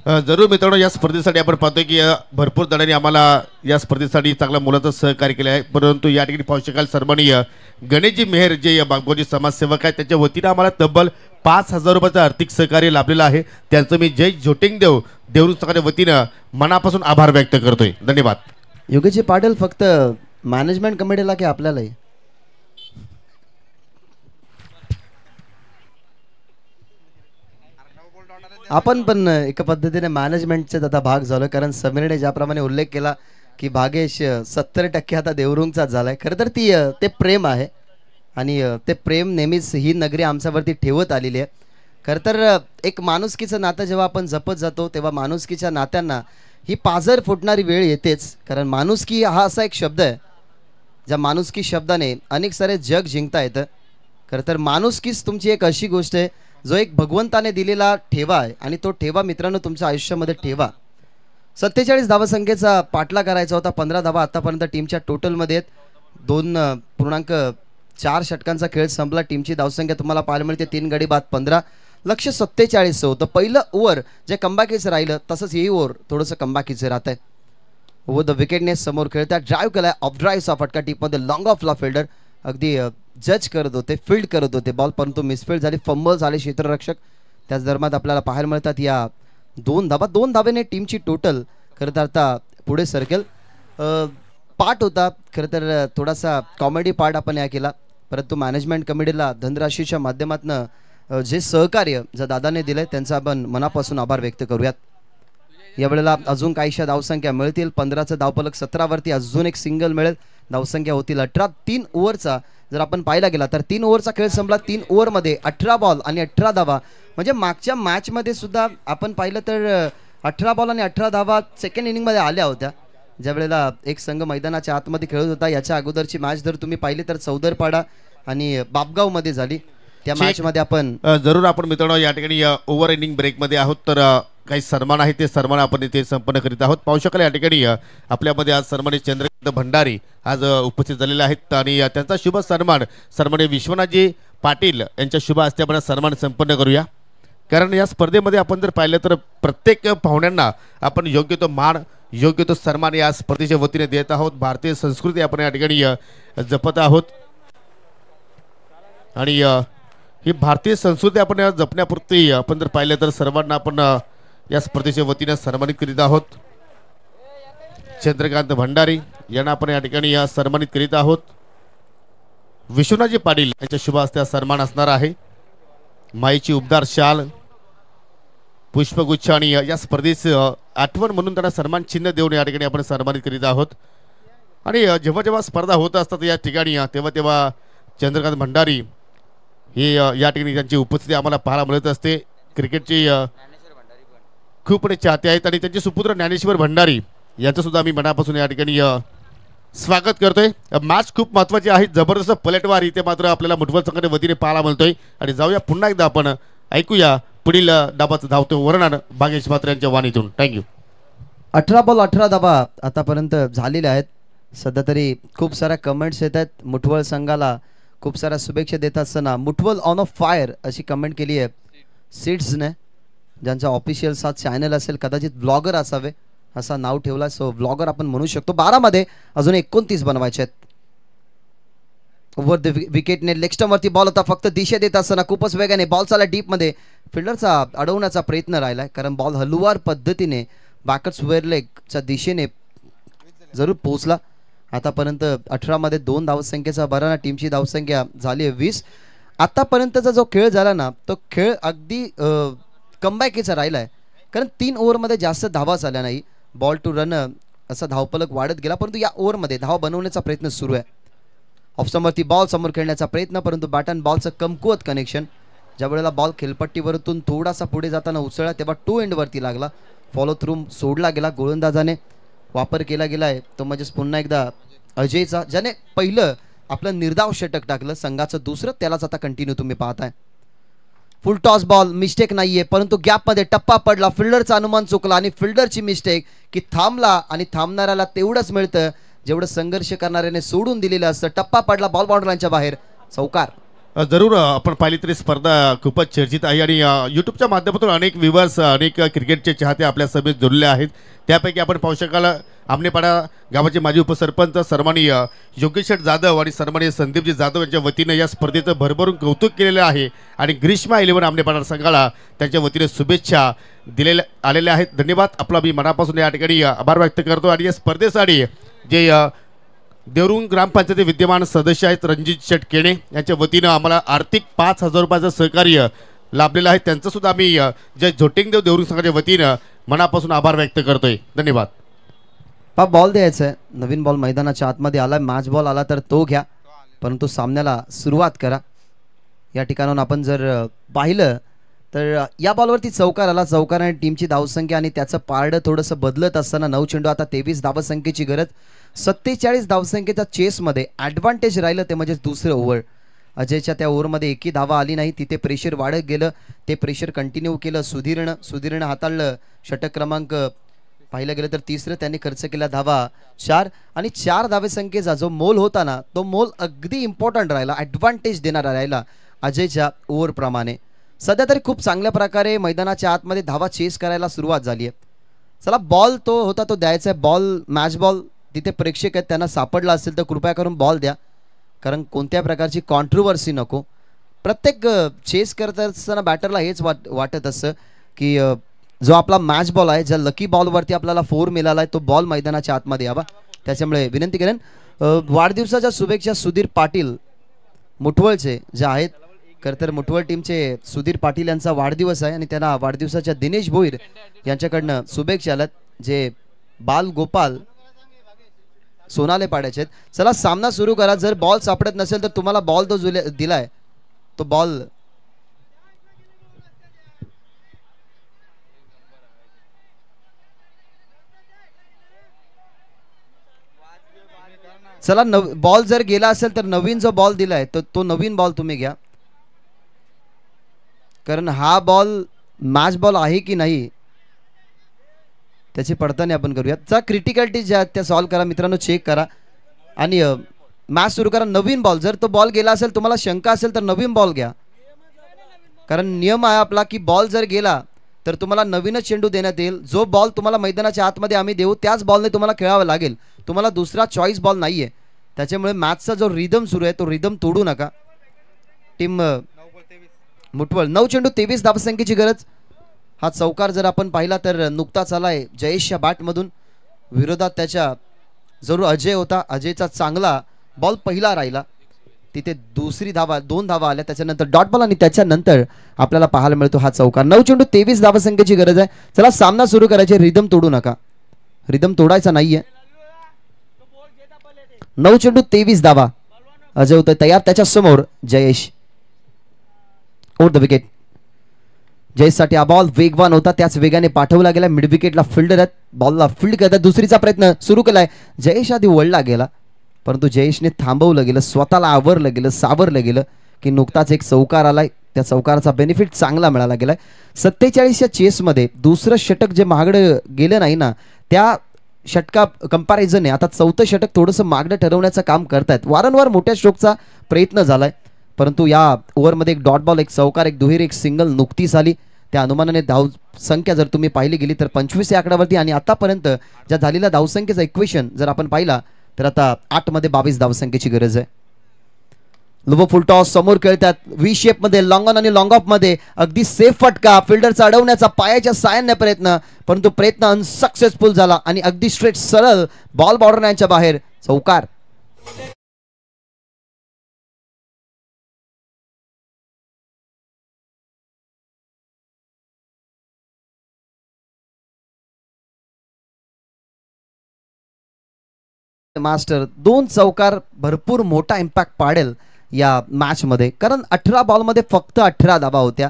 जरूर मित्रांनो, या स्पर्धेसाठी आपण पाहतोय की भरपूर जणांनी आम्हाला या स्पर्धेसाठी चांगला मुलाचं सहकार्य केलं आहे, परंतु या ठिकाणी पाहू शकाल सन्माननीय गणेशजी मेहर जे बागबोजी समाजसेवक आहेत त्याच्या वतीनं आम्हाला तब्बल 5,000 रुपयाचं आर्थिक सहकार्य लाभलेलं आहे. त्यांचं मी जय जोटिंगदेव देवरुखच्या वतीनं मनापासून आभार व्यक्त करतोय. धन्यवाद. योगेशजी पाटील फक्त मॅनेजमेंट कमिटीला की आपल्यालाही? आपण पण एका पद्धतीने मॅनेजमेंटचे आता भाग झालो, कारण समीरने ज्याप्रमाणे उल्लेख केला की भागेश 70% आता देवरुंगचाच झालाय. खरं तर ते प्रेम आहे आणि ते प्रेम नेहमीच ही नगरी आमच्यावरती ठेवत आलेली आहे. खरं तर एक माणुसकीचं नातं जेव्हा आपण जपत जातो तेव्हा माणुसकीच्या नात्यांना ही पाझर फुटणारी वेळ येतेच. कारण माणुसकी हा असा एक शब्द आहे ज्या माणुसकी शब्दाने अनेक सारे जग जिंकता येतं. खरं तर माणुसकीच तुमची एक अशी गोष्ट आहे जो एक भगवंताने दिलेला ठेवा आहे आणि तो ठेवा मित्रांनो तुमच्या आयुष्यामध्ये ठेवा. 47 धावसंख्येचा पाठला करायचा होता. 15 धावा आतापर्यंत टीमच्या टोटलमध्ये आहेत. 2.4 षटकांचा खेळ संपला. टीमची धावसंख्या तुम्हाला पाहायला मिळते 3 गडी बाद 15. लक्ष 47 होतं. पहिलं ओव्हर जे कमबॅकीचं राहिलं तसंच हे ओव्हर थोडंसं कमबॅकीचं राहत आहे. ओव्हर द विकेटने समोर खेळतात. ड्राईव्ह केलाय, ऑफ ड्राईव्हचा फटका टीपमध्ये लॉंग ऑफला फिल्डर अगदी जज करत होते, फील्ड करत होते बॉल, परंतु मिसफील्ड झाली, फंबल झाले क्षेत्ररक्षक. त्याच दरम्यान आपल्याला पाहायला मिळतात या 2 धावा. 2 धावेने टीमची टोटल खरं तर आता पुढे सरकेल. पार्ट होता खरं तर थोडासा कॉमेडी पार्ट आपण या केला, परंतु मॅनेजमेंट कमिटीला धनराशीच्या माध्यमातून जे सहकार्य ज्या दादाने दिलं त्यांचा आपण मनापासून आभार व्यक्त करूयात. यावेळेला अजून काहीशा धावसंख्या मिळतील. 15चं धावफलक 17वरती अजून एक सिंगल मिळेल. धावसंख्या होतील 18. 3 ओव्हरचा जर आपण पाहायला गेला तर 3 ओव्हरचा खेळ संपला. 3 ओव्हरमध्ये 18 बॉल आणि 18 धावा. म्हणजे मागच्या मॅचमध्ये सुद्धा आपण पाहिलं तर 18 बॉल आणि 18 धावा सेकंड इनिंगमध्ये आल्या होत्या, ज्या वेळेला एक संघ मैदानाच्या आतमध्ये खेळत होता. याच्या अगोदरची मॅच जर तुम्ही पाहिली तर चौदरपाडा आणि बापगावमध्ये झाली. त्या मॅचमध्ये आपण जरूर आपण मित्रांनो या ठिकाणी ओव्हर इनिंग ब्रेकमध्ये आहोत, तर काही सन्मान आहे ते सन्मान आपण इथे संपन्न करीत आहोत. पाहू शकाल या ठिकाणी आपल्यामध्ये आज सन्मानित चंद्रकांत भंडारी आज उपस्थित झालेले आहेत आणि त्यांचा शुभ सन्मान सन्मानित विश्वनाथजी पाटील यांच्या शुभ हस्ते आपण सन्मान संपन्न करूया. कारण या स्पर्धेमध्ये आपण जर पाहिलं तर प्रत्येक पाहुण्यांना आपण योग्य तो मान, योग्य तो सन्मान या स्पर्धेच्या वतीने देत आहोत. भारतीय संस्कृती आपण या ठिकाणी जपत आहोत आणि ही भारतीय संस्कृती आपण जपण्यापुरती आपण जर पाहिलं तर सर्वांना आपण या स्पर्धेच्या वतीने सन्मानित करीत आहोत. चंद्रकांत भंडारी यांना आपण या ठिकाणी सन्मानित करीत आहोत. विश्वनाथजी पाटील यांच्या शुभ हस्ते सन्मान असणार आहे. माईची उबदार शाल, पुष्पगुच्छ आणि या स्पर्धेचं आठवण म्हणून त्यांना सन्मान चिन्ह देऊन या ठिकाणी आपण सन्मानित करीत आहोत. आणि जेव्हा जेव्हा स्पर्धा होत असतात या ठिकाणी तेव्हा चंद्रकांत भंडारी हे या ठिकाणी त्यांची उपस्थिती आम्हाला पाहायला मिळत असते. क्रिकेटची खूप चाहते आहेत आणि त्यांचे सुपुत्र ज्ञानेश्वर भंडारी यांचं सुद्धा आम्ही मनापासून या ठिकाणी स्वागत करतोय. मॅच खूप महत्त्वाची आहे. जबरदस्त पलटवार इथे मात्र आपल्याला मुठवल संघाच्या वतीने पाहायला मिळतोय आणि जाऊया पुन्हा एकदा आपण ऐकूया पुढील डाबाचं धावतो वर्णन भागेश मात्र यांच्या वाणीतून. थँक्यू. 18 बॉल 18 धावा आतापर्यंत झालेल्या आहेत. सध्या तरी खूप साऱ्या कमेंट्स येत आहेत. मुठवल संघाला खूप साऱ्या शुभेच्छा देत असताना मुठवल ऑन ऑफ फायर अशी कमेंट केली आहे सीड्सने, ज्यांचा ऑफिशियल सा चॅनल असेल, कदाचित ब्लॉगर असावे असा नाव ठेवला. सो ब्लॉगर आपण म्हणू शकतो. 12 मध्ये अजून 29 बनवायचे आहेत. ओव्हर द विकेटने लेगस्टमवरती बॉल होता. फक्त दिशा देत असताना खूपच वेगाने बॉल चालला डीपमध्ये. फिल्डरचा अडवण्याचा प्रयत्न राहिला, कारण बॉल हलुवार पद्धतीने बॅकअप स्क्वेअर लेगच्या दिशेने जरूर पोहोचला. आतापर्यंत 18 मध्ये 2 धावसंख्येचा भराना. टीमची धावसंख्या झाली आहे 20. आतापर्यंतचा जो खेळ झाला ना तो खेळ अगदी कमबॅकीचा राहिला आहे, कारण 3 ओव्हरमध्ये जास्त धावा झाल्या नाही. बॉल टू रन असा धावफलक वाढत गेला, परंतु या ओव्हरमध्ये धावा बनवण्याचा प्रयत्न सुरू आहे. ऑफस्टंपवरती बॉल समोर खेळण्याचा प्रयत्न, परंतु बॅट अँड बॉलचं कमकुवत कनेक्शन. ज्या वेळेला बॉल खेळपट्टीवरतून थोडासा पुढे जाताना उचलला तेव्हा 2 एंडवरती लागला. फॉलो थ्रू सोडला गेला. गोलंदाजाने वापर केला गेलाय तो म्हणजेच पुन्हा एकदा अजयचा, ज्याने पहिलं आपलं निर्धाव षटक टाकलं. संघाचं दुसरं त्यालाच आता कंटिन्यू तुम्ही पाहताय. फुल टॉस बॉल, मिस्टेक नाहीये, परंतु गॅपमध्ये टप्पा पडला. फिल्डरचा अनुमान चुकला आणि फिल्डरची मिस्टेक की थांबला आणि थांबणाऱ्याला तेवढंच मिळतं जेवढं संघर्ष करणाऱ्याने सोडून दिलेलं असतं. टप्पा पडला, बॉल बाउंड्रीच्या बाहेर. चौकार. जरूर आपण पाहिली तरी स्पर्धा खूपच चर्चित आहे आणि यूट्यूबच्या माध्यमातून अनेक व्ह्युअर्स अनेक क्रिकेटचे चाहते आपल्या सभेत जोडले आहेत. त्यापैकी आपण पाहू शकाल आमनेपाडा गावाचे माजी उपसरपंच सन्माननीय योगेश शेठ जाधव आणि सन्माननीय संदीपजी जाधव यांच्या वतीने या स्पर्धेचं भरभरून कौतुक केलेलं आहे आणि ग्रीष्मा 11 आमनेपाडा संघाला त्यांच्या वतीने शुभेच्छा दिलेल्या आलेल्या आहेत. धन्यवाद. आपला मी मनापासून या ठिकाणी आभार व्यक्त करतो आणि या स्पर्धेसाठी जे देवरुंग ग्रामपंचायती विद्यमान सदस्य आहेत रणजित शेठ केणे यांच्या वतीनं आम्हाला आर्थिक 5,000 रुपयाचं सहकार्य लाभलेलं आहे. त्यांचं सुद्धा आम्ही जे झोटिंगदेव देवरुंग संघाच्या वतीनं मनापासून आभार व्यक्त करतोय. धन्यवाद. बॉल द्यायचा आहे. नवीन बॉल मैदानाच्या आतमध्ये आला. मॅच बॉल आला तर तो घ्या, परंतु सामन्याला सुरुवात करा. या ठिकाणाहून आपण जर पाहिलं तर या बॉलवरती चौकार आला. चौकाराने टीमची धावसंख्या आणि त्याचं पारडं थोडंसं बदलत असताना 9 चेंडू आता 23 धावसंख्येची गरज. 47 धावसंख्येच्या चेसमध्ये ॲडव्हान्टेज राहिलं ते म्हणजे दुसरं ओव्हर. अजयच्या त्या ओव्हरमध्ये एकही धावा आली नाही. तिथे प्रेशर वाढत गेलं. ते प्रेशर कंटिन्यू केलं सुधीरनं हाताळलं. षटक क्रमांक पाहिलं गेलं तर तिसरं त्यांनी खर्च केला धावा 4 आणि 4 धावसंख्येचा जो मोल होता ना तो मोल अगदी इम्पॉर्टंट राहिला. ॲडव्हान्टेज देणारा राहिला अजयच्या ओव्हरप्रमाणे. सध्या तरी खूप चांगल्या प्रकारे मैदानाच्या आतमध्ये धावा चेस करायला सुरुवात झाली आहे. चला बॉल तो होता तो द्यायचा आहे. बॉल मॅच बॉल तिथे प्रेक्षक आहेत त्यांना सापडला असेल तर कृपया करून बॉल द्या, कारण कोणत्या प्रकारची कॉन्ट्रोवर्सी नको. प्रत्येक चेस करत असताना बॅटरला हेच वाटत असतं की जो आपला मॅच बॉल आहे ज्या लकी बॉलवरती आपल्याला 4 मिळाला आहे तो बॉल मैदानाच्या आतमध्ये यावा. त्याच्यामुळे विनंती करेन. वाढदिवसाच्या शुभेच्छा सुधीर पाटील मुठवळचे जे आहेत. खरं तर मुठवळ टीमचे सुधीर पाटील यांचा वाढदिवस आहे आणि त्यांना वाढदिवसाच्या दिनेश भोईर यांच्याकडनं शुभेच्छा आल्यात जे बाल गोपाल सोनाले पाड्याचे आहेत. चला सामना सुरू करा. जर बॉल सापडत नसेल तर तुम्हाला बॉल तो दिलाय तो बॉल चला बॉल जर गेला असेल तर नवीन जो बॉल दिलाय तर तो नवीन बॉल तुम्ही घ्या, कारण हा बॉल मॅच बॉल आहे की नाही त्याची पडताळणी आपण करूया. त्या क्रिटिकलिटी ज्या त्या सॉल्व करा मित्रांनो, चेक करा आणि मॅच सुरू करा. नवीन बॉल जर तो बॉल गेला असेल तुम्हाला शंका असेल तर नवीन बॉल घ्या, कारण नियम आहे आपला की बॉल जर गेला तर तुम्हाला नवीनच चेंडू देण्यात येईल. जो बॉल तुम्हाला मैदानाच्या आतमध्ये आम्ही देऊ त्याच बॉलने तुम्हाला खेळावं लागेल. तुम्हाला दुसरा चॉईस बॉल नाहीये. त्याच्यामुळे मॅचचा जो रिदम सुरू आहे तो रिदम तोडू नका. टीम मुठवळ 9 चेंडू 23 धावसंख्येची गरज. हा चौकार जर आपण पाहिला तर नुकताच आलाय जयेशच्या बॅटमधून. विरोधात त्याच्या जरूर अजय होता. अजयचा चांगला बॉल पहिला राहिला. तिथे दुसरी धावा 2 धावा आल्या. त्याच्यानंतर डॉट बॉल आणि त्याच्यानंतर आपल्याला पाहायला मिळतो हा चौकार. 9 चेंडू 23 धावसंख्येची गरज आहे. चला सामना सुरू करायचे. रिदम तोडू नका. रिदम तोडायचा नाहीये. 9 चेंडू 23 धावा. अजय होतोय तयार. त्याच्या समोर जयेश ओव्हर द विकेट. जयेशसाठी हा बॉल वेगवान होता. त्याच वेगाने पाठवला गेला. मिड विकेटला फिल्डर आहेत. बॉलला फील्ड करतात. दुसरीचा प्रयत्न सुरू केलाय. जयेश आधी वळला गेला परंतु जयेशने थांबवलं गेलं. स्वतःला आवरलं गेलं, सावरलं गेलं की नुकताच एक चौकार आलाय. त्या चौकाराचा बेनिफिट चांगला मिळाला गेलाय. 47च्या चेसमध्ये दुसरं षटक जे मागडं गेलं नाही ना त्या षटका कंपॅरिझनने आता 4थं षटक थोडंसं मागडं ठरवण्याचं काम करतायत. वारंवार मोठ्या स्ट्रोकचा प्रयत्न झालाय परंतु या ओव्हरमध्ये एक डॉट बॉल, एक चौकार, एक दुहेरी, एक सिंगल नुकतीच आली. त्या अनुमानाने धावसंख्या जर तुम्ही पाहिली गेली तर 25 या आकड्यावरती आणि आतापर्यंत ज्या झालेल्या धावसंख्येचा इक्वेशन जर आपण पाहिला तर आता 8 मध्ये 22 धावसंख्येची गरज आहे. लुबो फुल टॉस समोर खेळतात. व्ही शेप मध्ये लॉंग ऑन आणि लॉंग ऑफ मध्ये अगदी सेफ फटका. फिल्डरचा अडवण्याचा पायाच्या साहाय्याने प्रयत्न परंतु प्रयत्न अनसक्सेसफुल झाला आणि अगदी स्ट्रेट सरळ बॉल बॉर्डरच्या बाहेर चौकार. मास्टर 2 चौकार भरपूर मोठा इम्पॅक्ट पाडेल या मॅच मध्ये, कारण 18 बॉलमध्ये फक्त 18 धावा होत्या.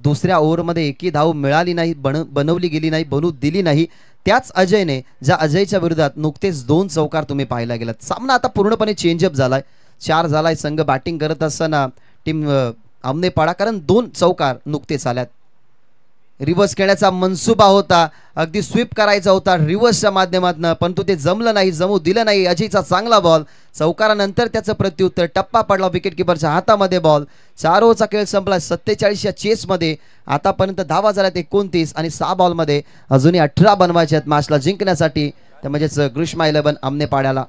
दुसऱ्या ओव्हरमध्ये एकही धाव मिळाली नाही, बनवली गेली नाही, बनू दिली नाही. त्याच अजयने ज्या अजयच्या विरोधात नुकतेच 2 चौकार तुम्ही पाहायला गेलात. सामना आता पूर्णपणे चेंजअप झालाय. 4 झालाय. संघ बॅटिंग करत असताना टीम आमनेपाडा, कारण 2 चौकार नुकतेच आल्यात. रिव्हर्स खेळण्याचा मनसुबा होता, अगदी स्वीप करायचा होता रिव्हर्सच्या माध्यमातून, परंतु ते जमलं नाही, जमू दिलं नाही. अजयचा चांगला बॉल, चौकारानंतर त्याचं प्रत्युत्तर, टप्पा पडला विकेट किपरच्या हातामध्ये बॉल. 4 ओव्हरचा खेळ संपला 47 या चेसमध्ये. आतापर्यंत धावा झाल्यात 29 आणि 6 बॉलमध्ये अजूनही 18 बनवायचे आहेत मॅचला जिंकण्यासाठी, ते म्हणजेच ग्रीष्मा 11 आमनेपाड्याला.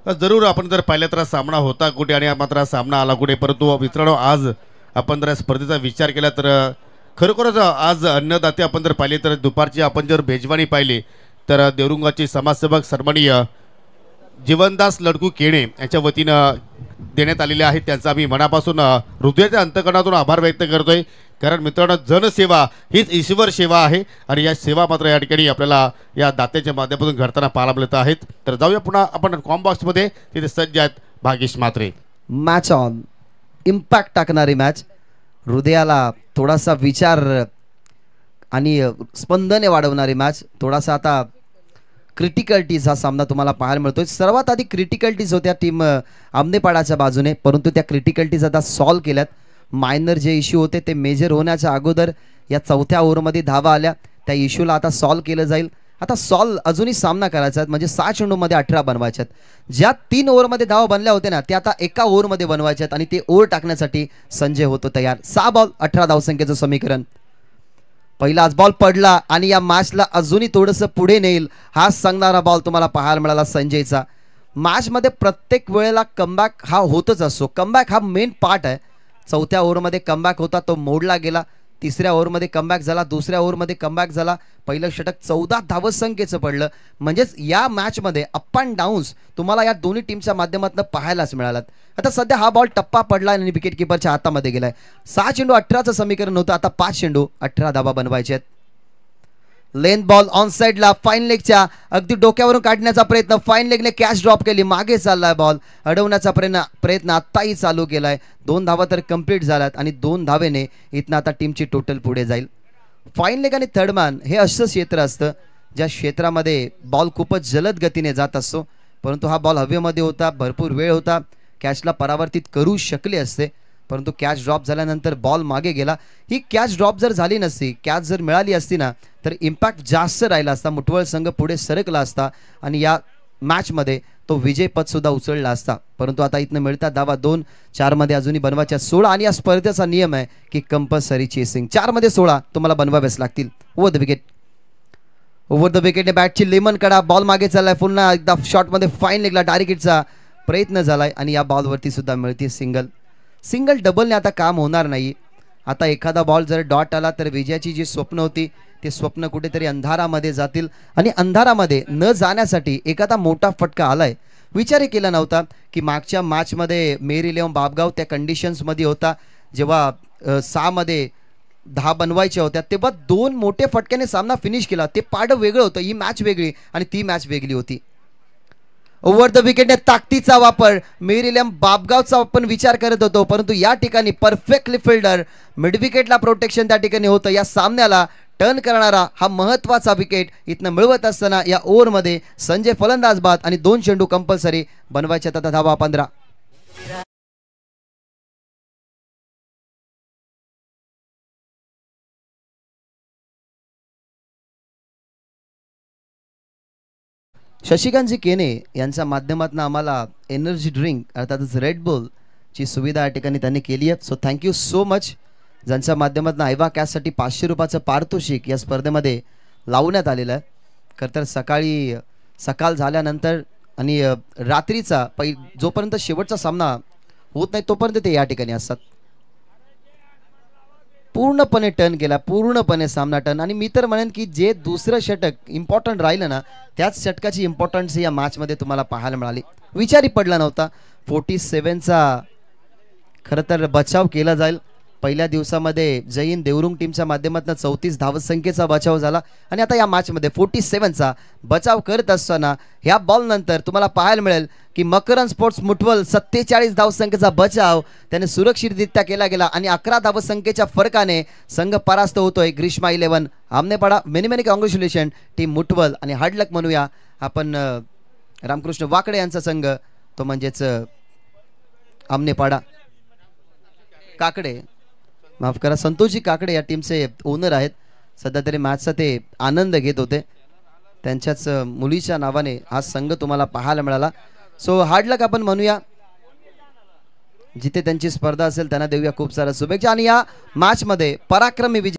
जरूर आपण जर पाहिलं तर सामना होता कुठे आणि मात्र सामना आला कुठे, परंतु मित्रांनो आज आपण जर स्पर्धेचा विचार केला तर खरोखरच आज अन्नदाते आपण जर पाहिले तर दुपारची आपण जर बेजवानी पाहिली तर देवरुंगाचे समाजसेवक सन्माननीय जीवनदास लडकू केणे यांच्या वतीनं देण्यात आलेले आहेत. त्यांचा आम्ही मनापासून हृदयाच्या अंतकरणातून आभार व्यक्त करतोय. कारण मित्रांनो जनसेवा हीच ईश्वर सेवा आहे आणि या सेवा मात्र या ठिकाणी आपल्याला या दात्याच्या माध्यमातून घडताना पाहायला मिळत आहेत. तर जाऊया पुन्हा आपण कॉम्बॉक्समध्ये, तिथे सज्ज आहेत Bhagesh Mhatre. Match on, impact टाकणारी मॅच, हृदयाला थोडासा विचार आणि स्पंदने वाढवणारी मॅच. थोडासा आता क्रिटिकल्टीज हा सामना तुम्हाला पाहायला मिळतोय. सर्वात आधी क्रिटिकल्टीज होत्या टीम आमनेपाडाच्या बाजूने, परंतु त्या क्रिटिकल्टीज आता सॉल्व केल्यात. मायनर जे इश्यू होते ते मेजर होण्याच्या अगोदर या 4थ्या ओव्हरमध्ये धावा आल्या, त्या इश्यूला आता सॉल्व केलं जाईल. आता सॉल्व अजूनही सामना करायचा आहे, म्हणजे 6 चेंडूमध्ये 18 बनवायचे आहेत. ज्या 3 ओव्हरमध्ये धावा बनल्या होत्या ना त्या आता एका ओव्हरमध्ये बनवायचे आहेत आणि ते ओव्हर टाकण्यासाठी संजय होतो तयार. 6 बॉल 18 धावसंख्येचं समीकरण. पहिलाच बॉल पडला आणि या मॅचला अजूनही थोडंसं पुढे नेईल हा सांगणारा बॉल तुम्हाला पाहायला मिळाला संजयचा. मॅचमध्ये प्रत्येक वेळेला कमबॅक हा होतच असतो, कमबॅक हा मेन पार्ट आहे. 4थ्या ओव्हरमध्ये कमबॅक होता, तो मोडला गेला. 3ऱ्या ओव्हरमध्ये कमबॅक झाला, 2ऱ्या ओव्हरमध्ये कमबॅक झाला. पहिलं षटक 14 धावसंख्येचं पडलं. म्हणजेच या मॅचमध्ये अप अँड डाऊन्स तुम्हाला या दोन्ही टीमच्या माध्यमातून पाहायलाच मिळालात. आता सध्या हा बॉल टप्पा पडला आणि विकेट किपरच्या हातामध्ये गेलाय. 6 चेंडू 18चं समीकरण होतं, आता 5 चेंडू 18 धावा बनवायचे आहेत. लेंथ बॉल ऑन साइडला, फाईन लेगच्या अगदी डोक्यावरून काढण्याचा प्रयत्न, फाईन लेगने कॅच ड्रॉप केली, मागे चाललाय बॉल, अडवण्याचा प्रयत्न आत्ताही चालू केलाय. 2 धावा तर कंप्लीट झाल्यात आणि 2 धावेने इथनं आता टीमची टोटल पुढे जाईल. फाईन लेग आणि थर्डमॅन हे असं क्षेत्र असतं ज्या क्षेत्रामध्ये बॉल खूपच जलद गतीने जात असतो, परंतु हा बॉल हवेमध्ये होता, भरपूर वेळ होता, कॅचला परावर्तित करू शकले असते, परंतु कॅच ड्रॉप झाल्यानंतर बॉल मागे गेला. ही कॅच ड्रॉप जर झाली नसती, कॅच जर मिळाली असती ना तर इम्पॅक्ट जास्त राहिला असता, मुठवळ संघ पुढे सरकला असता आणि या मॅचमध्ये तो विजयपद सुद्धा उचलला असता. परंतु आता इथनं मिळतात धावा 2, 4 मध्ये अजूनही बनवायच्या 16 आणि या स्पर्धेचा नियम आहे की कंपल्सरी चेसिंग. 4 मध्ये 16 तुम्हाला बनवावेच लागतील. Over the wicket, over the विकेटने बॅटची लेमन कडा, बॉल मागे चाललाय, पुन्हा एकदा शॉटमध्ये फाईन लेगला डायरेक्ट हिटचा प्रयत्न झालाय आणि या बॉलवरती सुद्धा मिळते सिंगल. सिंगल डबलने आता काम होणार नाही. आता एखादा बॉल जर डॉट आला तर विजयाची जी स्वप्न होती ते स्वप्न कुठेतरी अंधारामध्ये जातील आणि अंधारामध्ये न जाण्यासाठी एखादा मोठा फटका आलाय. विचारही केला नव्हता की मागच्या मॅचमध्ये मेरी लेओन बाबगाव त्या कंडिशन्समध्ये होता जेव्हा 6 मध्ये 10 बनवायच्या होत्या, तेव्हा 2 मोठे फटक्याने सामना फिनिश केला. ते पाडं वेगळं होतं, ही मॅच वेगळी आणि ती मॅच वेगळी होती. ओव्हर द विकेटने ताकदीचा वापर, मेरी लेओन बाबगावचा आपण विचार करत होतो, परंतु या ठिकाणी परफेक्टली फिल्डर, मिड विकेटला प्रोटेक्शन त्या ठिकाणी होतं. या सामन्याला टर्न करणारा हा महत्त्वाचा विकेट इथनं मिळवत असताना या ओव्हरमध्ये संजय फलंदाज बाद आणि 2 चेंडू कंपल्सरी बनवायचे. आता धावा 15. शशिकांतजी केने यांच्या माध्यमातून आम्हाला एनर्जी ड्रिंक अर्थातच रेड बुलची सुविधा या ठिकाणी त्यांनी केली आहे. सो थँक्यू सो मच, ज्यांच्या माध्यमातून आयवा कॅशसाठी 500 रुपयाचं पारितोषिक या स्पर्धेमध्ये लावण्यात आलेलं आहे. खरं तर सकाळ झाल्यानंतर आणि रात्रीचा जोपर्यंत शेवटचा सामना होत नाही तोपर्यंत ते या ठिकाणी असतात. पूर्णपणे टर्न केला, पूर्णपणे सामना टर्न. आणि मी तर म्हणेन की जे दुसरं षटक इम्पॉर्टंट राहिलं ना त्याच षटकाची इम्पॉर्टन्स या मॅचमध्ये तुम्हाला पाहायला मिळाली. विचारही पडला नव्हता. 47चा खरं तर बचाव केला जाईल. पहिल्या दिवसामध्ये जैन देवरुंग टीमच्या माध्यमातून 34 धावसंख्येचा बचाव झाला आणि आता या मॅचमध्ये 47चा बचाव करत असताना ह्या बॉल नंतर तुम्हाला पाहायला मिळेल की मकरन स्पोर्ट्स मुठवल 47 धावसंख्येचा बचाव त्याने सुरक्षितरित्या केला गेला आणि 11 धावसंख्येच्या फरकाने संघ परास्त होतोय. Grishma 11 Amnepada. Many many congratulation team Muthwal आणि हार्ड लक म्हणूया आपण रामकृष्ण वाकडे यांचा संघ, तो म्हणजेच आमनेपाडा काकडे, माफ करा, संतोषजी काकडे या टीमचे ओनर आहेत. सध्या तरी मॅचचा ते आनंद घेत होते. त्यांच्याच मुलीच्या नावाने हा संघ तुम्हाला पाहायला मिळाला. सो हार्ड लक आपण म्हणूया. जिथे त्यांची स्पर्धा असेल त्यांना देऊया खूप साऱ्या शुभेच्छा आणि या मॅचमध्ये पराक्रमी विजय